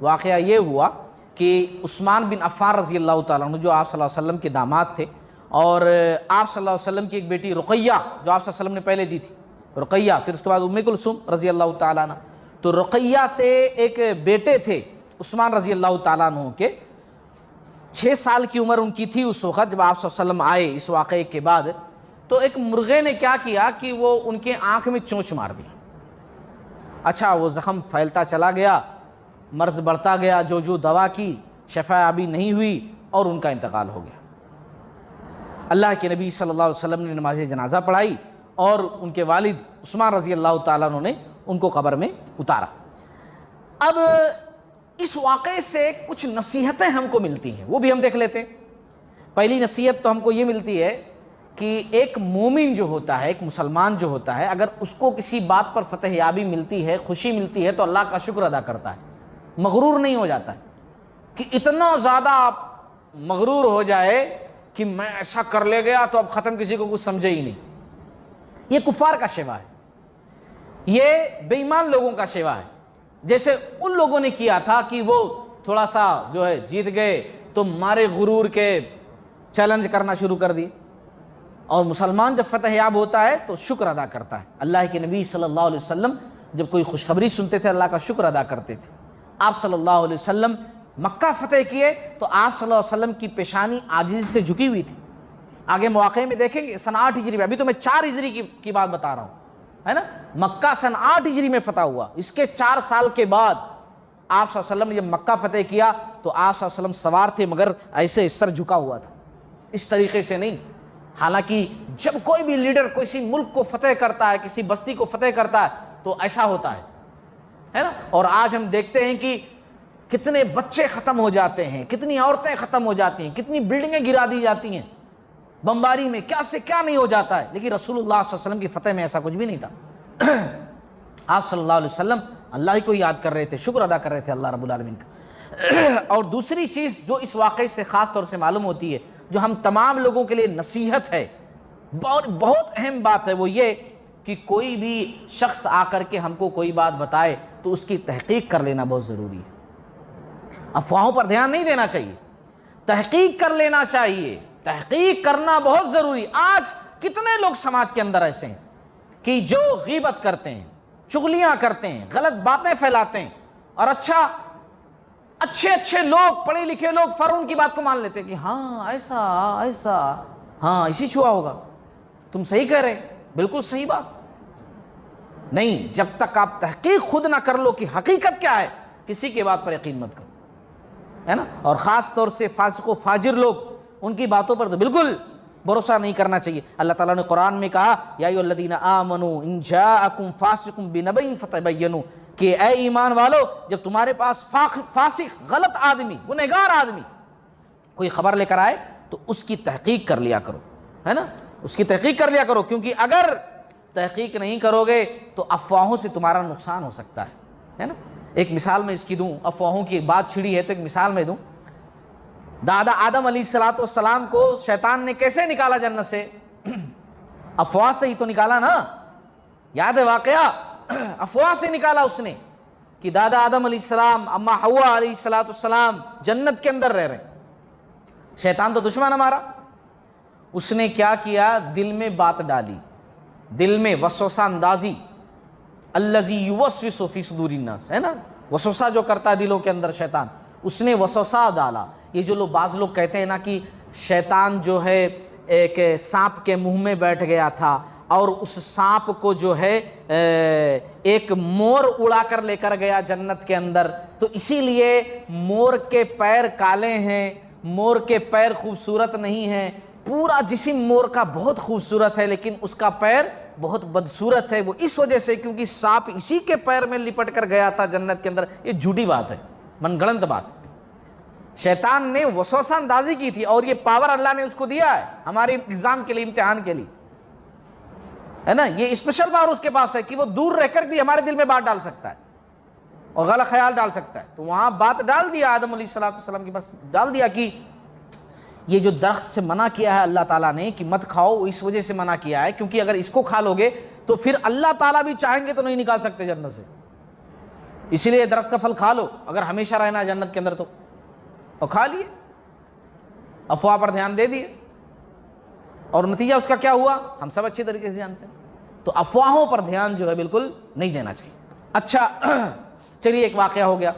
واقعہ یہ ہوا کہ عثمان بن عفان رضی اللہ تعالیٰ عنہ جو آپ صلی اللہ علیہ وسلم کے داماد تھے، اور آپ صلی اللہ علیہ وسلم کی ایک بیٹی رقیہ جو آپ صلی اللہ علیہ وسلم نے پہلے دی تھی، رقیہ، پھر اس کے بعد ام کلثوم رضی اللہ تعالیٰ عنہ، تو رقیہ سے ایک بیٹے تھے عثمان رضی اللہ تعالیٰ عنہ کے، 6 سال کی عمر ان کی تھی اس وقت جب آپ صلی اللہ علیہ وسلم آئے اس واقعے کے بعد۔ تو ایک مرغے نے کیا کیا کہ وہ ان کے آنکھ میں چونچ مار دیا۔ اچھا وہ زخم پھیلتا چلا گیا، مرض بڑھتا گیا، جو دوا کی شفا یابی نہیں ہوئی اور ان کا انتقال ہو گیا۔ اللہ کے نبی صلی اللہ علیہ وسلم نے نماز جنازہ پڑھائی اور ان کے والد عثمان رضی اللہ تعالیٰ عنہ نے ان کو قبر میں اتارا۔ اب اس واقعے سے کچھ نصیحتیں ہم کو ملتی ہیں، وہ بھی ہم دیکھ لیتے ہیں۔ پہلی نصیحت تو ہم کو یہ ملتی ہے کہ ایک مومن جو ہوتا ہے، ایک مسلمان جو ہوتا ہے، اگر اس کو کسی بات پر فتح یابی ملتی ہے، خوشی ملتی ہے تو اللہ کا شکر ادا کرتا ہے، مغرور نہیں ہو جاتا ہے کہ اتنا زیادہ مغرور ہو جائے کہ میں ایسا کر لے گیا تو اب ختم، کسی کو کچھ سمجھے ہی نہیں۔ یہ کفار کا شیوا ہے، یہ بے ایمان لوگوں کا شیوا ہے۔ جیسے ان لوگوں نے کیا تھا کہ وہ تھوڑا سا جو ہے جیت گئے تو مارے غرور کے چیلنج کرنا شروع کر دی، اور مسلمان جب فتح یاب ہوتا ہے تو شکر ادا کرتا ہے۔ اللہ کے نبی صلی اللہ علیہ وسلم جب کوئی خوشخبری سنتے تھے اللہ کا شکر ادا کرتے تھے۔ آپ صلی اللہ علیہ وسلم مکہ فتح کیے تو آپ صلی اللہ علیہ وسلم کی پیشانی عاجزی سے جھکی ہوئی تھی۔ آگے مواقع میں دیکھیں گے سن 8 ہجری میں، ابھی تو میں 4 ہجری کی بات بتا رہا ہوں، ہے نا، مکہ سن 8 ہجری میں فتح ہوا، اس کے 4 سال کے بعد آپ صلی اللہ علیہ وسلم نے جب مکہ فتح کیا تو آپ صلی اللہ علیہ وسلم سوار تھے مگر ایسے سر جھکا ہوا تھا، اس طریقے سے نہیں۔ حالانکہ جب کوئی بھی لیڈر کسی ملک کو فتح کرتا ہے، کسی بستی کو فتح کرتا ہے تو ایسا ہوتا ہے نا۔ اور آج ہم دیکھتے ہیں کہ کتنے بچے ختم ہو جاتے ہیں، کتنی عورتیں ختم ہو جاتی ہیں، کتنی بلڈنگیں گرا دی جاتی ہیں، بمباری میں کیا سے کیا نہیں ہو جاتا ہے، لیکن رسول اللہ صلی اللہ علیہ وسلم کی فتح میں ایسا کچھ بھی نہیں تھا۔ آپ صلی اللہ علیہ وسلم اللہ ہی کو یاد کر رہے تھے، شکر ادا کر رہے تھے اللہ رب العالمین کا۔ اور دوسری چیز جو اس واقعے سے خاص طور سے معلوم ہوتی ہے، جو ہم تمام لوگوں کے لیے نصیحت ہے، بہت اہم بات ہے، وہ یہ کہ کوئی بھی شخص آ کر کے ہم کو کوئی بات بتائے تو اس کی تحقیق کر لینا بہت ضروری ہے۔ افواہوں پر دھیان نہیں دینا چاہیے، تحقیق کر لینا چاہیے، تحقیق کرنا بہت ضروری۔ آج کتنے لوگ سماج کے اندر ایسے ہیں کہ جو غیبت کرتے ہیں، چغلیاں کرتے ہیں، غلط باتیں پھیلاتے ہیں، اور اچھے لوگ، پڑھے لکھے لوگ فوراً کی بات کو مان لیتے ہیں کہ ہاں ایسا ہاں اسی چھوا ہوگا، تم صحیح کہہ رہے، بالکل صحیح بات نہیں۔ جب تک آپ تحقیق خود نہ کر لو کہ حقیقت کیا ہے، کسی کے بات پر یقین مت کرو، ہے نا۔ اور خاص طور سے فاسق و فاجر لوگ، ان کی باتوں پر تو بالکل بھروسہ نہیں کرنا چاہیے۔ اللہ تعالیٰ نے قرآن میں کہا یا ایھا الذین آمنوا ان جاءکم فاسق بنبأ فتبینوا، کہ اے ایمان والو جب تمہارے پاس فاسق، غلط آدمی، گنہگار آدمی کوئی خبر لے کر آئے تو اس کی تحقیق کر لیا کرو، ہے نا، اس کی تحقیق کر لیا کرو، کیونکہ اگر تحقیق نہیں کرو گے تو افواہوں سے تمہارا نقصان ہو سکتا ہے نا۔ ایک مثال میں اس کی دوں، افواہوں کی بات چھڑی ہے تو ایک مثال میں دوں۔ دادا آدم علیہ السلام کو شیطان نے کیسے نکالا جنت سے؟ افواہ سے ہی تو نکالا نا، یاد ہے واقعہ؟ افواہ سے نکالا اس نے کہ دادا آدم علیہ السلام، اماں حوا علیہ السلام جنت کے اندر رہ رہے ہیں۔ شیطان تو دشمن ہمارا، اس نے کیا کیا؟ دل میں بات ڈالی، دل میں وسوسہ اندازی، الذی یوسوس فی صدور الناس، ہے نا، وسوسہ جو کرتا ہے دلوں کے اندر شیطان، اس نے وسوسہ ڈالا۔ یہ جو لوگ، بعض لوگ کہتے ہیں نا کہ شیطان جو ہے ایک سانپ کے منہ میں بیٹھ گیا تھا اور اس سانپ کو جو ہے ایک مور اڑا کر لے کر گیا جنت کے اندر، تو اسی لیے مور کے پیر کالے ہیں، مور کے پیر خوبصورت نہیں ہیں، پورا جسم مور کا بہت خوبصورت ہے لیکن اس کا پیر بہت بدصورت ہے، وہ اس وجہ سے کیونکہ سانپ اسی کے پیر میں لپٹ کر گیا تھا جنت کے اندر۔ یہ جھوٹی بات ہے، من گھڑنت بات۔ شیطان نے وسوسہ اندازی کی تھی اور یہ پاور اللہ نے اس کو دیا ہے ہمارے ایگزام کے لیے، امتحان کے لیے، ہے نا۔ یہ اسپیشل پاور اس کے پاس ہے کہ وہ دور رہ کر بھی ہمارے دل میں بات ڈال سکتا ہے اور غلط خیال ڈال سکتا ہے۔ تو وہاں بات ڈال دیا آدم علیہ السلام کے پاس، ڈال دیا کہ یہ جو درخت سے منع کیا ہے اللہ تعالیٰ نے کہ مت کھاؤ، اس وجہ سے منع کیا ہے کیونکہ اگر اس کو کھا لو گے تو پھر اللہ تعالیٰ بھی چاہیں گے تو نہیں نکال سکتے جنت سے، اسی لیے درخت کا پھل کھا لو اگر ہمیشہ رہنا ہے جنت کے اندر تو، اور کھا لیے، افواہ پر دھیان دے دیے، اور نتیجہ اس کا کیا ہوا ہم سب اچھی طریقے سے جانتے ہیں۔ تو افواہوں پر دھیان جو ہے بالکل نہیں دینا چاہیے۔ اچھا چلیے، ایک واقعہ ہو گیا۔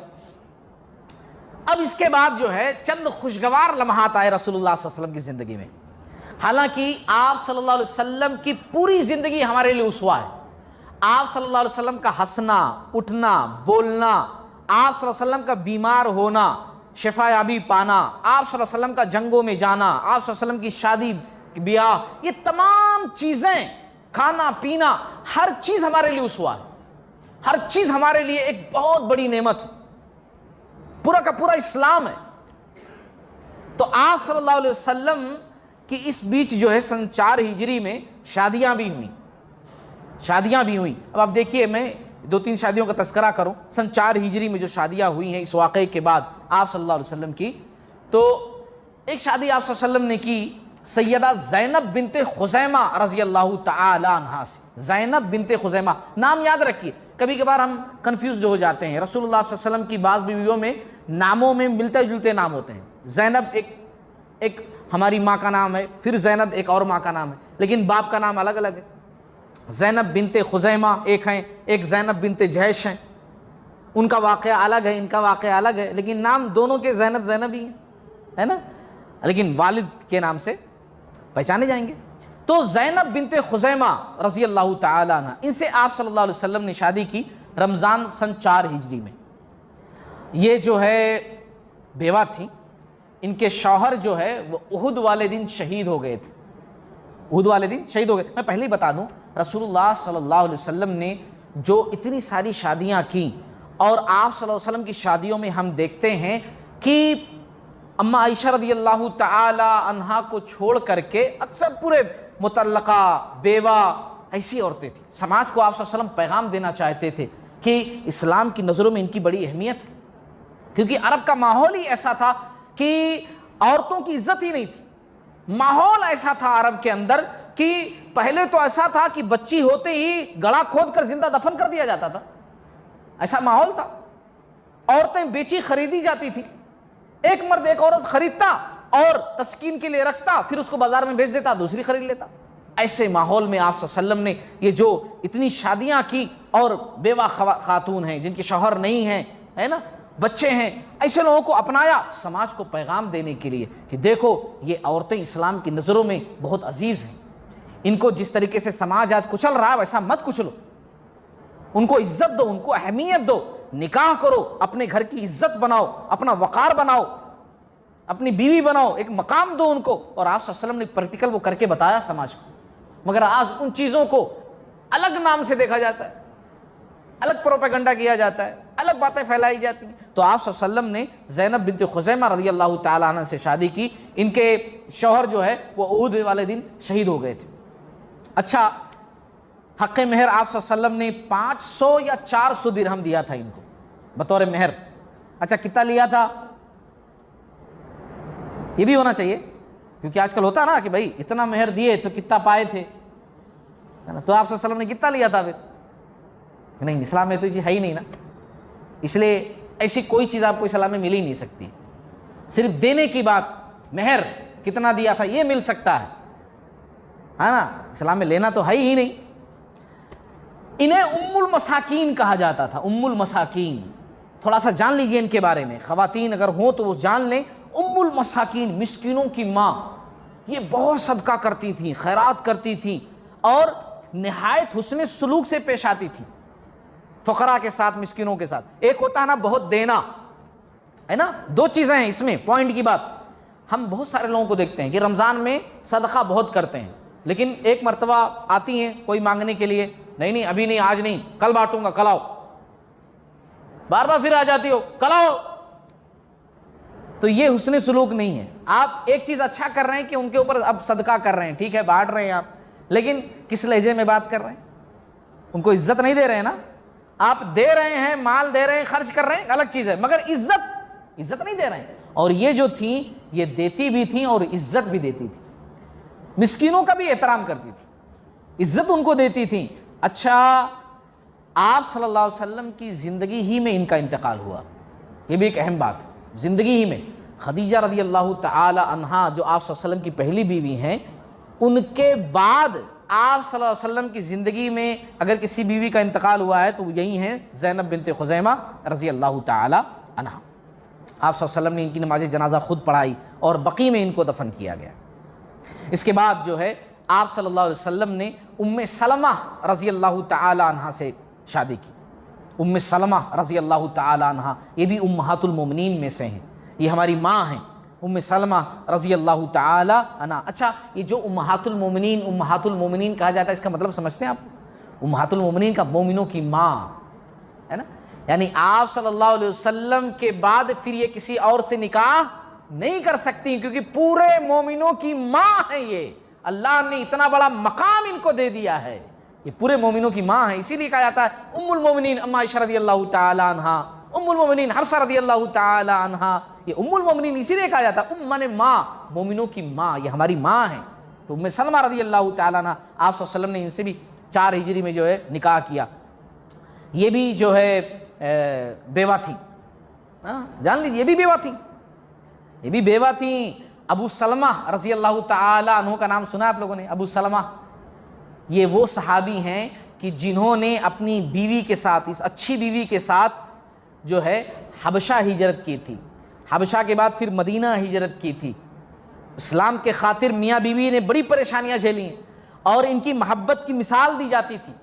اب اس کے بعد جو ہے چند خوشگوار لمحات آئے رسول اللہ صلی اللہ علیہ وسلم کی زندگی میں۔ حالانکہ آپ صلی اللہ علیہ وسلم کی پوری زندگی ہمارے لیے اسوہ ہے۔ آپ صلی اللہ علیہ وسلم کا ہنسنا، اٹھنا، بولنا، آپ صلی اللہ علیہ وسلم کا بیمار ہونا، شفا یابی پانا، آپ صلی اللہ علیہ وسلم کا جنگوں میں جانا، آپ صلی اللہ علیہ وسلم کی شادی بیاہ، یہ تمام چیزیں، کھانا پینا، ہر چیز ہمارے لیے اسوہ ہے، ہر چیز ہمارے لیے ایک بہت بڑی نعمت ہے، پورا کا پورا اسلام ہے۔ تو آپ صلی اللہ علیہ وسلم کی اس بیچ جو ہے سن 4 ہجری میں شادیاں بھی ہوئیں۔ اب آپ دیکھیے، میں 2-3 شادیوں کا تذکرہ کروں۔ سن 4 ہجری میں جو شادیاں ہوئی ہیں اس واقعے کے بعد آپ صلی اللہ علیہ وسلم کی، تو ایک شادی آپ صلی اللہ علیہ وسلم نے کی سیدہ زینب بنت خزیمہ رضی اللہ تعالی عنہا سے۔ زینب بنت خزیمہ، نام یاد رکھیے، کبھی کبھار ہم کنفیوز ہو جاتے ہیں۔ رسول اللہ صلی اللہ علیہ وسلم کی بعض بیویوں میں ناموں میں ملتے جلتے نام ہوتے ہیں۔ زینب ایک ہماری ماں کا نام ہے، پھر زینب ایک اور ماں کا نام ہے، لیکن باپ کا نام الگ الگ ہے۔ زینب بنت خزیمہ ایک ہیں، ایک زینب بنت جہش ہیں، ان کا واقعہ الگ ہے، ان کا واقعہ الگ ہے، لیکن نام دونوں کے زینب ہی ہیں، ہے نا، لیکن والد کے نام سے پہچانے جائیں گے۔ تو زینب بنت خزیمہ رضی اللہ تعالی عنہ، ان سے آپ صلی اللہ علیہ وسلم نے شادی کی رمضان سن 4 ہجری میں۔ یہ جو ہے بیوہ تھیں، ان کے شوہر جو ہے وہ احد والے دن شہید ہو گئے تھے، میں پہلے ہی بتا دوں، رسول اللہ صلی اللہ علیہ وسلم نے جو اتنی ساری شادیاں کی، اور آپ صلی اللہ علیہ وسلم کی شادیوں میں ہم دیکھتے ہیں کہ اما عائشہ رضی اللہ تعالی عنہا کو چھوڑ کر کے اکثر پورے مطلقہ بیوہ ایسی عورتیں تھیں. سماج کو آپ صلی اللہ علیہ وسلم پیغام دینا چاہتے تھے کہ اسلام کی نظروں میں ان کی بڑی اہمیت ہے, کیونکہ عرب کا ماحول ہی ایسا تھا کہ عورتوں کی عزت ہی نہیں تھی. ماحول ایسا تھا عرب کے اندر کہ پہلے تو ایسا تھا کہ بچی ہوتے ہی گڑا کھود کر زندہ دفن کر دیا جاتا تھا, ایسا ماحول تھا. عورتیں بیچی خریدی جاتی تھی, ایک مرد ایک عورت خریدتا اور تسکین کے لیے رکھتا, پھر اس کو بازار میں بیچ دیتا, دوسری خرید لیتا. ایسے ماحول میں آپ صلی اللہ علیہ وسلم نے یہ جو اتنی شادیاں کی اور بیوہ خاتون ہیں جن کے شوہر نہیں ہیں, ہے نا, بچے ہیں, ایسے لوگوں کو اپنایا سماج کو پیغام دینے کے لیے کہ دیکھو یہ عورتیں اسلام کی نظروں میں بہت عزیز ہیں, ان کو جس طریقے سے سماج آج کچل رہا ہے ویسا مت کچلو, ان کو عزت دو, ان کو اہمیت دو, نکاح کرو, اپنے گھر کی عزت بناؤ, اپنا وقار بناؤ, اپنی بیوی بناؤ, ایک مقام دو ان کو. اور آپ صلی اللہ علیہ وسلم نے پریکٹیکل وہ کر کے بتایا سماج کو. مگر آج ان چیزوں کو الگ نام سے دیکھا جاتا ہے, الگ پروپیگنڈا کیا جاتا ہے, الگ باتیں پھیلائی جاتی ہیں. تو آپ صلی اللہ علیہ وسلم نے زینب بنت خزیمہ رضی اللہ تعالیٰ عنہ سے شادی کی. ان کے شوہر جو ہے وہ احد والے دن شہید ہو گئے تھے. اچھا, حق مہر آپ صلی اللہ علیہ وسلم نے 500 یا 400 درہم دیا تھا ان کو بطور مہر. اچھا, کتنا لیا تھا یہ بھی ہونا چاہیے, کیونکہ آج کل ہوتا نا کہ بھائی اتنا مہر دیے تو کتنا پائے تھے, تو آپ صلی اللہ علیہ وسلم نے کتنا لیا تھا؟ پھر نہیں, اسلام میں تو یہ ہے ہی نہیں نا, اس لیے ایسی کوئی چیز آپ کو اسلام میں مل ہی نہیں سکتی. صرف دینے کی بات, مہر کتنا دیا تھا یہ مل سکتا ہے نا, اسلام میں لینا تو ہے ہی نہیں. انہیں ام المساکین کہا جاتا تھا, ام المساکین. تھوڑا سا جان لیجئے ان کے بارے میں, خواتین اگر ہوں تو وہ جان لیں. ام المساکین, مسکینوں کی ماں, یہ بہت صدقہ کرتی تھیں, خیرات کرتی تھیں اور نہایت حسن سلوک سے پیش آتی تھی فقراء کے ساتھ, مسکینوں کے ساتھ. ایک ہوتا ہے نا بہت دینا, ہے نا, دو چیزیں ہیں اس میں پوائنٹ کی بات. ہم بہت سارے لوگوں کو دیکھتے ہیں کہ رمضان میں صدقہ بہت کرتے ہیں, لیکن ایک مرتبہ آتی ہیں کوئی مانگنے کے لیے, نہیں ابھی نہیں, آج نہیں, کل بانٹوں گا, کل آؤ. بار بار پھر آ جاتی ہو, کل آؤ. تو یہ حسن سلوک نہیں ہے. آپ ایک چیز اچھا کر رہے ہیں کہ ان کے اوپر اب صدقہ کر رہے ہیں, ٹھیک ہے, بانٹ رہے ہیں آپ, لیکن کس لہجے میں بات کر رہے ہیں؟ ان کو عزت نہیں دے رہے ہیں نا. آپ دے رہے ہیں, مال دے رہے ہیں, خرچ کر رہے ہیں, الگ چیز ہے, مگر عزت نہیں دے رہے ہیں. اور یہ جو تھیں یہ دیتی بھی تھیں اور عزت بھی دیتی تھی, مسکینوں کا بھی احترام کرتی تھی, عزت ان کو دیتی تھیں. اچھا, آپ صلی اللہ علیہ وسلم کی زندگی ہی میں ان کا انتقال ہوا, یہ بھی ایک اہم بات ہے. زندگی ہی میں خدیجہ رضی اللہ تعالی عنہا جو آپ صلی اللہ علیہ وسلم کی پہلی بیوی ہیں, ان کے بعد آپ صلی اللہ علیہ وسلم کی زندگی میں اگر کسی بیوی کا انتقال ہوا ہے تو وہ یہی ہیں زینب بنت خزیمہ رضی اللہ تعالی عنہا. آپ صلی اللہ علیہ وسلم نے ان کی نماز جنازہ خود پڑھائی اور بقیع میں ان کو دفن کیا گیا. اس کے بعد جو ہے آپ صلی اللہ علیہ وسلم نے ام سلمہ رضی اللہ تعالی عنہا سے شادی کی. ام سلمہ رضی اللہ تعالی عنہا یہ بھی امہات المومنین میں سے ہیں, یہ ہماری ماں ہیں ام سلمہ رضی اللہ تعالی عنہا. اچھا, یہ جو امہات المومنین کہا جاتا ہے اس کا مطلب سمجھتے ہیں آپ؟ امہات المومنین کا مومنوں کی ماں ہے نا, یعنی آپ صلی اللہ علیہ وسلم کے بعد پھر یہ کسی اور سے نکاح نہیں کر سکتی, کیونکہ پورے مومنوں کی ماں ہے. یہ اللہ نے اتنا بڑا مقام ان کو دے دیا ہے, یہ پورے مومنوں کی ماں ہے. اسی لیے کہا جاتا ہے ام المومنین اما عائشہ رضی اللہ تعالی عنہا, ام المومنین حفصہ رضی اللہ تعالی عنہا. یہ ام المومنین اسی لیے کہا جاتا ہے, ام مانے ماں, مومنوں کی ماں, یہ ہماری ماں ہیں. تو ام سلمہ رضی اللہ تعالی عنہا آپ صلی اللہ علیہ وسلم نے ان سے بھی 4 ہجری میں جو ہے نکاح کیا. یہ بھی جو ہے بیوہ تھی, جان لیجیے, یہ بھی بیوہ تھیں. ابو سلمہ رضی اللہ تعالی عنہ کا نام سنا آپ لوگوں نے؟ ابو سلمہ یہ وہ صحابی ہیں کہ جنہوں نے اپنی بیوی کے ساتھ, اس اچھی بیوی کے ساتھ جو ہے حبشہ ہجرت کی تھی. حبشہ کے بعد پھر مدینہ ہجرت کی تھی. اسلام کے خاطر میاں بیوی نے بڑی پریشانیاں جھیلی ہیں اور ان کی محبت کی مثال دی جاتی تھی.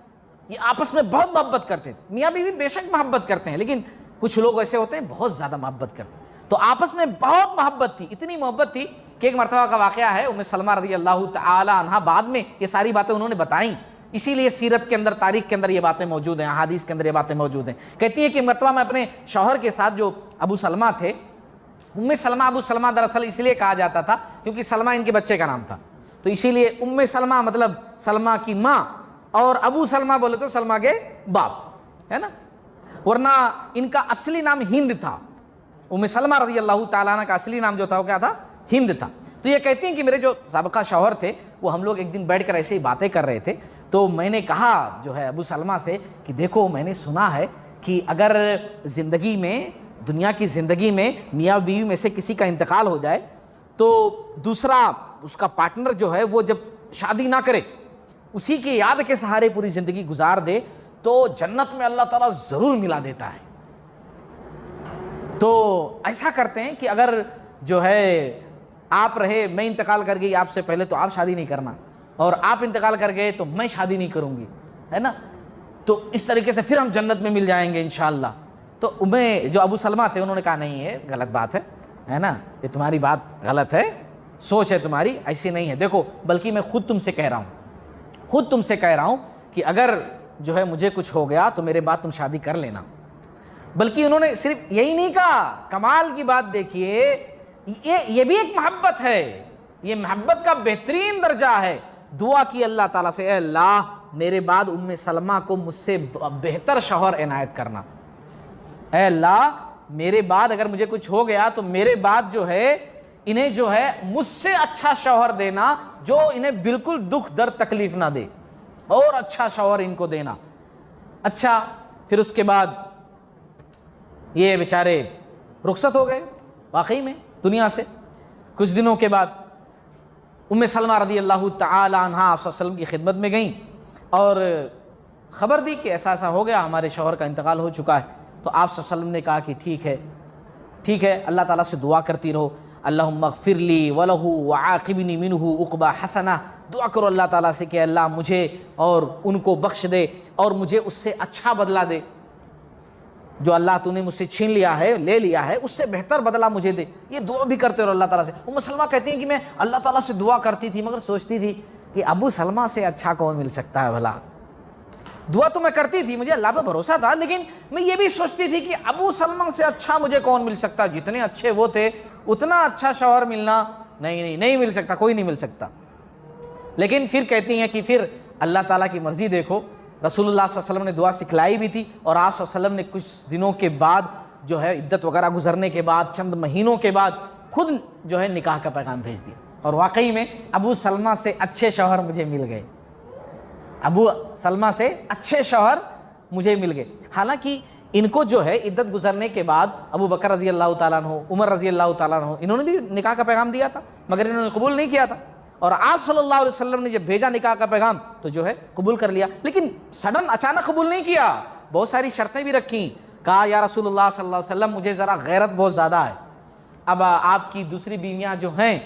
یہ آپس میں بہت محبت کرتے تھے. میاں بیوی بے شک محبت کرتے ہیں, لیکن کچھ لوگ ایسے ہوتے ہیں بہت زیادہ محبت کرتے ہیں. تو آپس میں بہت محبت تھی, اتنی محبت تھی کہ ایک مرتبہ کا واقعہ ہے, ام سلمہ رضی اللہ تعالی عنہا بعد میں یہ ساری باتیں انہوں نے بتائیں, اسی لیے سیرت کے اندر, تاریخ کے اندر یہ باتیں موجود ہیں, احادیث کے اندر یہ باتیں موجود ہیں. کہتی ہیں کہ مرتبہ میں اپنے شوہر کے ساتھ جو ابو سلمہ تھے ام سلمہ ابو سلمہ دراصل اس لیے کہا جاتا تھا کیونکہ سلمہ ان کے بچے کا نام تھا، تو اسی لیے ام سلمہ مطلب سلمہ کی ماں، اور ابو سلمہ بولے تو سلمہ کے باپ، ہے نا، ورنہ ان کا اصلی نام ہند تھا۔ ام سلمہ رضی اللہ تعالیٰ عنہ کا اصلی نام جو تھا وہ کیا تھا؟ ہند تھا۔ تو یہ کہتی ہیں کہ میرے جو سابقہ شوہر تھے وہ ہم لوگ ایک دن بیٹھ کر ایسے ہی باتیں کر رہے تھے، تو میں نے کہا جو ہے ابو سلمہ سے کہ دیکھو میں نے سنا ہے کہ اگر زندگی میں، دنیا کی زندگی میں میاں بیوی میں سے کسی کا انتقال ہو جائے تو دوسرا اس کا پارٹنر جو ہے وہ جب شادی نہ کرے، اسی کی یاد کے سہارے پوری زندگی گزار دے تو جنت میں اللہ تعالیٰ ضرور ملا دیتا ہے۔ تو ایسا کرتے ہیں کہ اگر جو ہے آپ رہے، میں انتقال کر گئی آپ سے پہلے تو آپ شادی نہیں کرنا، اور آپ انتقال کر گئے تو میں شادی نہیں کروں گی، ہے نا، تو اس طریقے سے پھر ہم جنت میں مل جائیں گے انشاءاللہ۔ تو جو ابو سلمہ تھے انہوں نے کہا نہیں ہے غلط بات ہے نا، یہ تمہاری بات غلط ہے، سوچ ہے تمہاری ایسی نہیں ہے، دیکھو بلکہ میں خود تم سے کہہ رہا ہوں کہ اگر جو ہے مجھے کچھ ہو گیا تو میرے بعد تم شادی کر لینا۔ بلکہ انہوں نے صرف یہی نہیں کہا، کمال کی بات دیکھیے، یہ بھی ایک محبت ہے، یہ محبت کا بہترین درجہ ہے۔ دعا کی اللہ تعالیٰ سے، اے اللہ میرے بعد ام سلمہ کو مجھ سے بہتر شوہر عنایت کرنا، اے اللہ میرے بعد اگر مجھے کچھ ہو گیا تو میرے بعد جو ہے انہیں جو ہے مجھ سے اچھا شوہر دینا، جو انہیں بالکل دکھ درد تکلیف نہ دے، اور اچھا شوہر ان کو دینا۔ اچھا پھر اس کے بعد یہ بیچارے رخصت ہو گئے واقعی میں دنیا سے۔ کچھ دنوں کے بعد ام سلمہ رضی اللہ تعالی عنہ آپ صلی اللہ علیہ وسلم کی خدمت میں گئیں اور خبر دی کہ ایسا ہو گیا، ہمارے شوہر کا انتقال ہو چکا ہے۔ تو آپ صلی اللہ علیہ وسلم نے کہا کہ ٹھیک ہے، اللہ تعالیٰ سے دعا کرتی رہو، اللہم اغفر لی ولہ وعاقبنی منہ عقبہ حسنہ، دعا کرو اللہ تعالیٰ سے کہ اللہ مجھے اور ان کو بخش دے اور مجھے اس سے اچھا بدلہ دے، جو اللہ تو نے مجھ سے چھین لیا ہے، لے لیا ہے، اس سے بہتر بدلہ مجھے دے۔ یہ دعا بھی کرتے رہو اللہ تعالیٰ سے۔ ام سلمہ کہتی ہیں کہ میں اللہ تعالیٰ سے دعا کرتی تھی مگر سوچتی تھی کہ ابو سلمہ سے اچھا کون مل سکتا ہے بھلا۔ دعا تو میں کرتی تھی، مجھے اللہ پہ بھروسہ تھا، لیکن میں یہ بھی سوچتی تھی کہ ابو سلمہ سے اچھا مجھے کون مل سکتا، جتنے اچھے وہ تھے اتنا اچھا شوہر ملنا نہیں مل سکتا، کوئی نہیں مل سکتا۔ لیکن پھر کہتی ہیں کہ پھر اللہ تعالیٰ کی مرضی دیکھو، رسول اللہ صلی اللہ علیہ وسلم نے دعا سکھلائی بھی تھی، اور آپ صلی اللہ علیہ وسلم نے کچھ دنوں کے بعد جو ہے عدت وغیرہ گزرنے کے بعد، چند مہینوں کے بعد خود جو ہے نکاح کا پیغام بھیج دیا، اور واقعی میں ابو سلمہ سے اچھے شوہر مجھے مل گئے، ابو سلمہ سے اچھے شوہر مجھے مل گئے۔ حالانکہ ان کو جو ہے عدت گزرنے کے بعد ابو بکر رضی اللہ تعالیٰ عنہ، عمر رضی اللہ تعالیٰ عنہ، انہوں نے بھی نکاح کا پیغام دیا تھا مگر انہوں نے قبول نہیں کیا تھا، اور آپ صلی اللہ علیہ وسلم نے جب بھیجا نکاح کا پیغام تو جو ہے قبول کر لیا، لیکن سڈن اچانک قبول نہیں کیا، بہت ساری شرطیں بھی رکھیں۔ کہا یا رسول اللہ صلی اللہ علیہ وسلم مجھے ذرا غیرت بہت زیادہ ہے، اب آپ کی دوسری بیویاں جو ہیں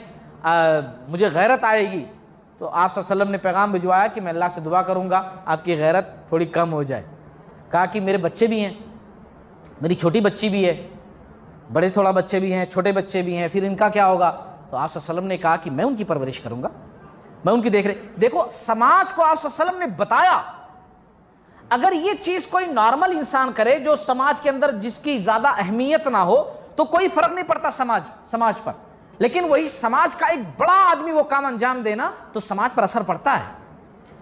مجھے غیرت آئے گی، تو آپ صلی اللہ علیہ وسلم نے پیغام بھجوایا کہ میں اللہ سے دعا کروں گا آپ کی غیرت تھوڑی کم ہو جائے۔ کہا کہ میرے بچے بھی ہیں، میری چھوٹی بچی بھی ہے، بڑے تھوڑا بچے بھی ہیں، چھوٹے بچے بھی ہیں، پھر ان کا کیا ہوگا؟ تو آپ صلی اللہ علیہ وسلم نے کہا کہ میں ان کی پرورش کروں گا، میں ان کی دیکھ ریکھ۔ دیکھو سماج کو آپ صلی اللہ علیہ وسلم نے بتایا، اگر یہ چیز کوئی نارمل انسان کرے جو سماج کے اندر جس کی زیادہ اہمیت نہ ہو تو کوئی فرق نہیں پڑتا سماج پر، لیکن وہی سماج کا ایک بڑا آدمی وہ کام انجام دینا تو سماج پر اثر پڑتا ہے،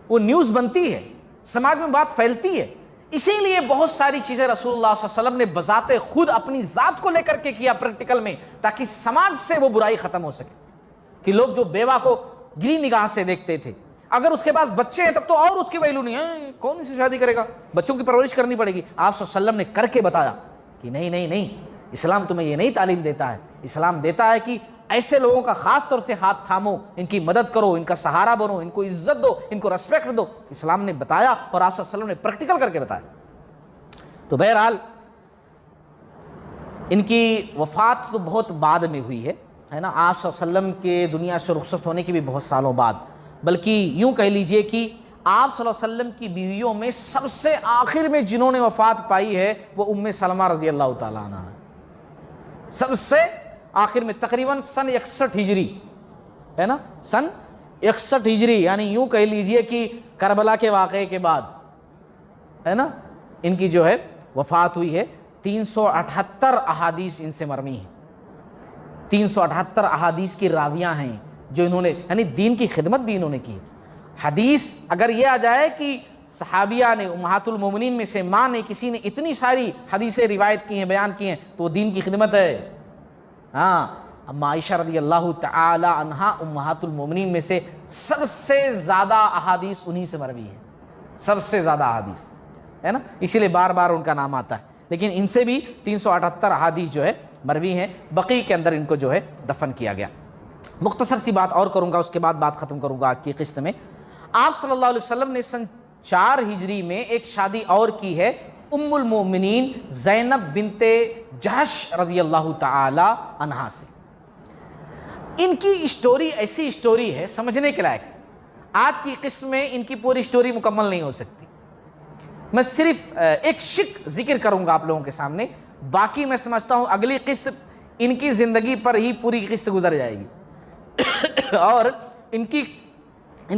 وہ نیوز بنتی ہے، سماج میں بات پھیلتی ہے۔ اسی لیے بہت ساری چیزیں رسول اللہ صلی اللہ علیہ وسلم نے بذات خود اپنی ذات کو لے کر کے کیا پریکٹیکل میں، تاکہ سماج سے وہ برائی ختم ہو سکے، کہ لوگ جو بیوہ کو گری نگاہ سے دیکھتے تھے، اگر اس کے پاس بچے ہیں تب تو اور اس کی ویلو نہیں ہے، کون اس سے شادی کرے گا، بچوں کی پرورش کرنی پڑے گی۔ آپ صلی اللہ علیہ وسلم نے کر کے بتایا کہ نہیں، اسلام تمہیں یہ نہیں تعلیم دیتا ہے، اسلام دیتا ہے کہ ایسے لوگوں کا خاص طور سے ہاتھ تھامو، ان کی مدد کرو، ان کا سہارا بنو، ان کو عزت دو، ان کو ریسپیکٹ دو۔ اسلام نے بتایا اور آپ صلی اللہ علیہ وسلم نے پریکٹیکل کر کے بتایا۔ تو بہرحال ان کی وفات تو بہت بعد میں ہوئی ہے نا، آپ صلی اللہ علیہ وسلم کے دنیا سے رخصت ہونے کے بھی بہت سالوں بعد، بلکہ یوں کہہ لیجئے کہ آپ صلی اللہ علیہ وسلم کی بیویوں میں سب سے آخر میں جنہوں نے وفات پائی ہے وہ ام سلمہ رضی اللہ تعالیٰ عنہ ہے، سب سے آخر میں، تقریباً سن 61 ہجری ہے نا، سن 61 ہجری، یعنی یوں کہہ لیجئے کہ کربلا کے واقعے کے بعد ہے نا ان کی جو ہے وفات ہوئی ہے۔ 378 احادیث ان سے مرمی ہیں، 378 احادیث کی راویاں ہیں جو انہوں نے، یعنی دین کی خدمت بھی انہوں نے کی۔ حدیث اگر یہ آ جائے کہ صحابیہ نے، امہات المومنین میں سے ماں نے، کسی نے اتنی ساری حدیثیں روایت کی ہیں، بیان کی ہیں، تو وہ دین کی خدمت ہے۔ ہاں، اما عائشہ رضی اللہ تعالی عنہا امہات المومنین میں سے سب سے زیادہ احادیث انہی سے مروی ہیں، سب سے زیادہ احادیث ہے نا، اسی لیے بار بار ان کا نام آتا ہے۔ لیکن ان سے بھی 378 احادیث جو ہے مروی ہیں، بقیع کے اندر ان کو جو ہے دفن کیا گیا۔ مختصر سی بات اور کروں گا، اس کے بعد بات ختم کروں گا آج کی قسط میں۔ آپ صلی اللہ علیہ وسلم نے سن 4 ہجری میں ایک شادی اور کی ہے ام المومنین زینب بنت جہش رضی اللہ تعالی عنہا سے۔ ان کی اسٹوری ایسی اسٹوری ہے سمجھنے کے لائق، آج کی قسط میں ان کی پوری اسٹوری مکمل نہیں ہو سکتی، میں صرف ایک شق ذکر کروں گا آپ لوگوں کے سامنے، باقی میں سمجھتا ہوں اگلی قسط ان کی زندگی پر ہی پوری قسط گزر جائے گی اور ان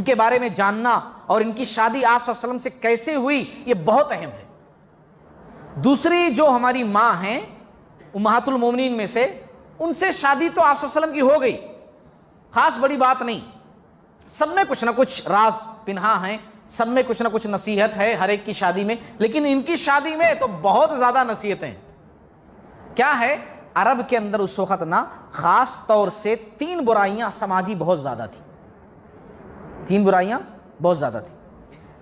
کے بارے میں جاننا اور ان کی شادی آپ صلی اللہ علیہ وسلم سے کیسے ہوئی یہ بہت اہم ہے۔ دوسری جو ہماری ماں ہیں امہات المومنین میں سے، ان سے شادی تو آپ صلی اللہ علیہ وسلم کی ہو گئی، خاص بڑی بات نہیں، سب میں کچھ نہ کچھ راز پنہا ہیں، سب میں کچھ نہ کچھ نصیحت ہے ہر ایک کی شادی میں، لیکن ان کی شادی میں تو بہت زیادہ نصیحتیں۔ کیا ہے؟ عرب کے اندر اس وقت نا خاص طور سے 3 برائیاں سماجی بہت زیادہ تھیں، 3 برائیاں بہت زیادہ تھیں۔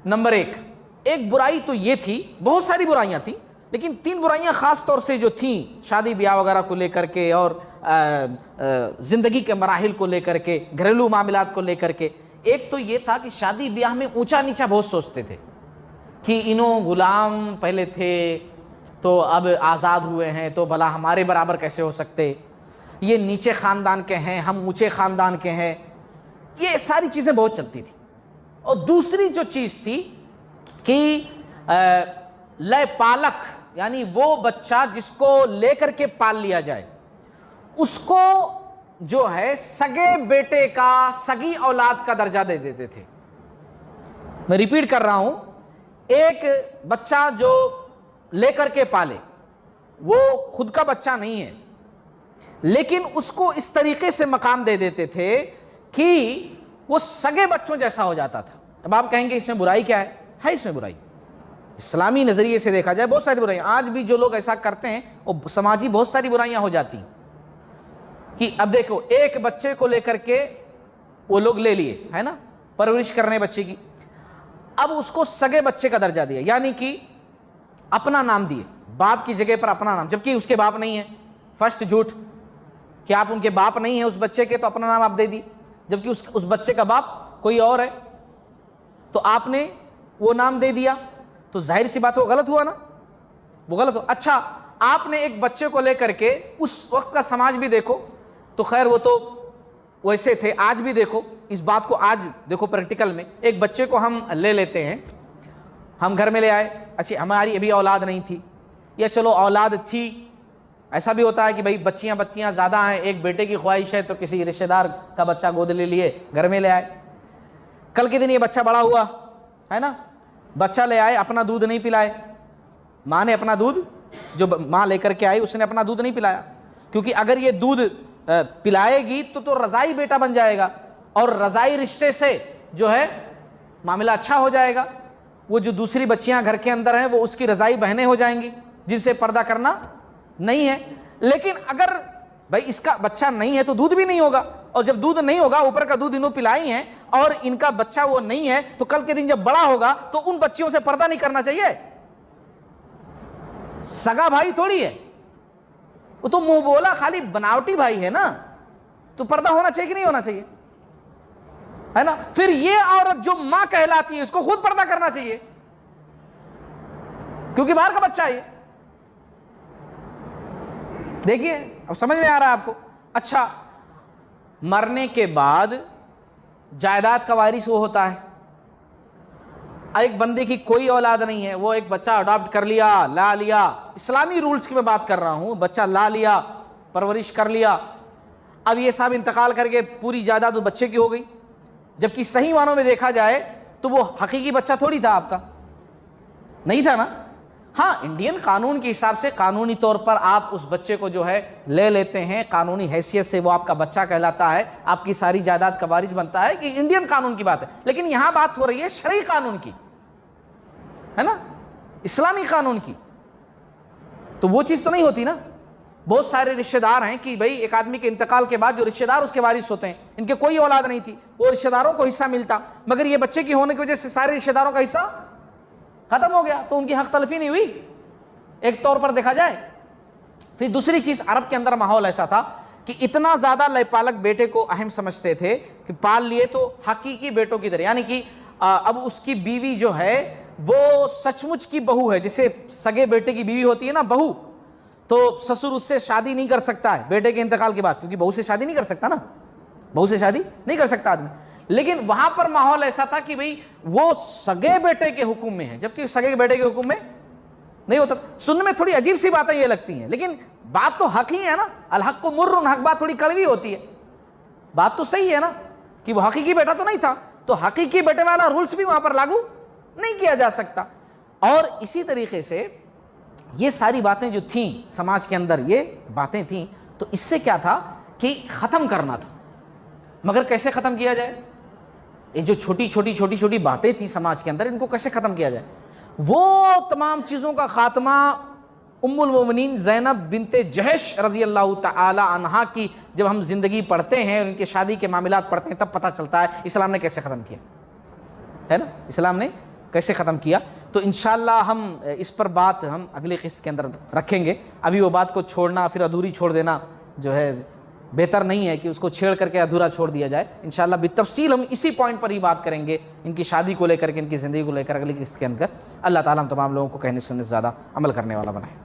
نمبر 1 برائی تو یہ تھی، بہت ساری برائیاں تھیں لیکن 3 برائیاں خاص طور سے جو تھیں شادی بیاہ وغیرہ کو لے کر کے اور زندگی کے مراحل کو لے کر کے، گھریلو معاملات کو لے کر کے۔ ایک تو یہ تھا کہ شادی بیاہ میں اونچا نیچا بہت سوچتے تھے کہ انہوں غلام پہلے تھے تو اب آزاد ہوئے ہیں تو بھلا ہمارے برابر کیسے ہو سکتے، یہ نیچے خاندان کے ہیں ہم اونچے خاندان کے ہیں، یہ ساری چیزیں بہت چلتی تھی۔ اور دوسری جو چیز تھی کہ لے پالک، یعنی وہ بچہ جس کو لے کر کے پال لیا جائے اس کو جو ہے سگے بیٹے کا، سگی اولاد کا درجہ دے دیتے تھے۔ میں ریپیٹ کر رہا ہوں، ایک بچہ جو لے کر کے پالے وہ خود کا بچہ نہیں ہے لیکن اس کو اس طریقے سے مقام دے دیتے تھے کہ وہ سگے بچوں جیسا ہو جاتا تھا۔ اب آپ کہیں گے اس میں برائی کیا ہے اس میں برائی، اسلامی نظریے سے دیکھا جائے بہت ساری برائیاں، آج بھی جو لوگ ایسا کرتے ہیں وہ سماجی بہت ساری برائیاں ہو جاتی ہیں کہ اب دیکھو ایک بچے کو لے کر کے وہ لوگ لے لیے ہے نا، پرورش کرنے بچے کی، اب اس کو سگے بچے کا درجہ دیا، یعنی کہ اپنا نام دیے، باپ کی جگہ پر اپنا نام، جبکہ اس کے باپ نہیں ہے۔ فرسٹ جھوٹ کہ آپ ان کے باپ نہیں ہیں اس بچے کے تو اپنا نام آپ دے دی، جبکہ اس بچے کا باپ کوئی اور ہے تو آپ نے وہ نام دے دیا، تو ظاہر سی بات وہ غلط ہوا نا، وہ غلط ہوا۔ اچھا آپ نے ایک بچے کو لے کر کے، اس وقت کا سماج بھی دیکھو تو خیر وہ تو ویسے تھے، آج بھی دیکھو اس بات کو، آج دیکھو پریکٹیکل میں ایک بچے کو ہم لے لیتے ہیں، ہم گھر میں لے آئے، اچھا ہماری ابھی اولاد نہیں تھی یا چلو اولاد تھی، ایسا بھی ہوتا ہے کہ بھائی بچیاں زیادہ ہیں، ایک بیٹے کی خواہش ہے تو کسی رشتہ دار کا بچہ گود لے لیے، گھر میں لے آئے، کل کے دن یہ بچہ بڑا ہوا ہے نا، بچہ لے آئے، اپنا دودھ نہیں پلائے، ماں نے اپنا دودھ، جو ماں لے کر کے آئی اس نے اپنا دودھ نہیں پلایا، کیونکہ اگر یہ دودھ پلائے گی تو رضائی بیٹا بن جائے گا اور رضائی رشتے سے جو ہے معاملہ اچھا ہو جائے گا، وہ جو دوسری بچیاں گھر کے اندر ہیں وہ اس کی رضائی بہنیں ہو جائیں گی جن سے پردہ کرنا نہیں ہے۔ لیکن اگر بھائی اس کا بچہ نہیں ہے تو دودھ بھی نہیں ہوگا، اور جب دودھ نہیں ہوگا، اوپر کا دودھ انہوں پلائی ہیں اور ان کا بچہ وہ نہیں ہے، تو کل کے دن جب بڑا ہوگا تو ان بچیوں سے پردہ نہیں کرنا چاہیے، سگا بھائی تھوڑی ہے وہ تو منہ بولا خالی بناوٹی بھائی ہے نا، تو پردہ ہونا چاہیے کہ نہیں ہونا چاہیے ہے نا۔ پھر یہ عورت جو ماں کہلاتی ہے اس کو خود پردہ کرنا چاہیے کیونکہ باہر کا بچہ ہے۔ دیکھیے اب سمجھ میں آ رہا ہے آپ کو۔ اچھا مرنے کے بعد جائیداد کا وارث وہ ہوتا ہے، ایک بندے کی کوئی اولاد نہیں ہے، وہ ایک بچہ اڈاپٹ کر لیا، لا لیا، اسلامی رولز کی میں بات کر رہا ہوں، بچہ لا لیا، پرورش کر لیا، اب یہ صاحب انتقال کر کے پوری جائیداد وہ بچے کی ہو گئی، جبکہ صحیح معنوں میں دیکھا جائے تو وہ حقیقی بچہ تھوڑی تھا، آپ کا نہیں تھا نا، ہاں انڈین قانون کے حساب سے قانونی طور پر آپ اس بچے کو جو ہے لے لیتے ہیں، قانونی حیثیت سے وہ آپ کا بچہ کہلاتا ہے، آپ کی ساری جائیداد کا وارث بنتا ہے، کہ انڈین قانون کی بات ہے. لیکن یہاں بات ہو رہی ہے شرعی قانون کی، ہے نا، اسلامی قانون کی. تو وہ چیز تو نہیں ہوتی نا. بہت سارے رشتہ دار ہیں کہ بھئی ایک آدمی کے انتقال کے بعد جو رشتہ دار اس کے وارث ہوتے ہیں، ان کے کوئی اولاد نہیں تھی، وہ رشتہ داروں کو حصہ ملتا، مگر یہ بچے کی ہونے کی وجہ سے سارے رشتہ داروں کا حصہ ختم ہو گیا، تو ان کی حق تلفی نہیں ہوئی ایک طور پر دیکھا جائے. پھر دوسری چیز، عرب کے اندر ماحول ایسا تھا کہ اتنا زیادہ لے پالک بیٹے کو اہم سمجھتے تھے کہ پال لیے تو حقیقی بیٹوں کی طرح، یعنی کہ اب اس کی بیوی جو ہے وہ سچ مچ کی بہو ہے. جیسے سگے بیٹے کی بیوی ہوتی ہے نا بہو، تو سسر اس سے شادی نہیں کر سکتا ہے بیٹے کے انتقال کے بعد، کیونکہ بہو سے شادی نہیں کر سکتا نا، بہو سے شادی نہیں کر سکتا آدمی. لیکن وہاں پر ماحول ایسا تھا کہ بھئی وہ سگے بیٹے کے حکم میں ہے، جبکہ سگے بیٹے کے حکم میں نہیں ہوتا. سننے میں تھوڑی عجیب سی باتیں یہ لگتی ہیں، لیکن بات تو حق ہی ہے نا. الحق کو مر، حق بات تھوڑی کڑوی ہوتی ہے. بات تو صحیح ہے نا کہ وہ حقیقی بیٹا تو نہیں تھا، تو حقیقی بیٹے والا رولز بھی وہاں پر لاگو نہیں کیا جا سکتا. اور اسی طریقے سے یہ ساری باتیں جو تھیں سماج کے اندر، یہ باتیں تھیں، تو اس سے کیا تھا کہ ختم کرنا تھا. مگر کیسے ختم کیا جائے؟ یہ جو چھوٹی چھوٹی باتیں تھیں سماج کے اندر، ان کو کیسے ختم کیا جائے؟ وہ تمام چیزوں کا خاتمہ ام المومنین زینب بنت جہش رضی اللہ تعالی عنہا کی جب ہم زندگی پڑھتے ہیں، ان کے شادی کے معاملات پڑھتے ہیں، تب پتہ چلتا ہے اسلام نے کیسے ختم کیا ہے نا، اسلام نے کیسے ختم کیا. تو انشاءاللہ ہم اس پر بات ہم اگلی قسط کے اندر رکھیں گے. ابھی وہ بات کو چھوڑنا پھر ادھوری چھوڑ دینا جو ہے بہتر نہیں ہے کہ اس کو چھیڑ کر کے ادھورا چھوڑ دیا جائے. انشاءاللہ بالتفصیل ہم اسی پوائنٹ پر ہی بات کریں گے، ان کی شادی کو لے کر کے، ان کی زندگی کو لے کر اگلی قسط کے اندر. اللہ تعالیٰ ہم تمام لوگوں کو کہنے سننے سے زیادہ عمل کرنے والا بنائے.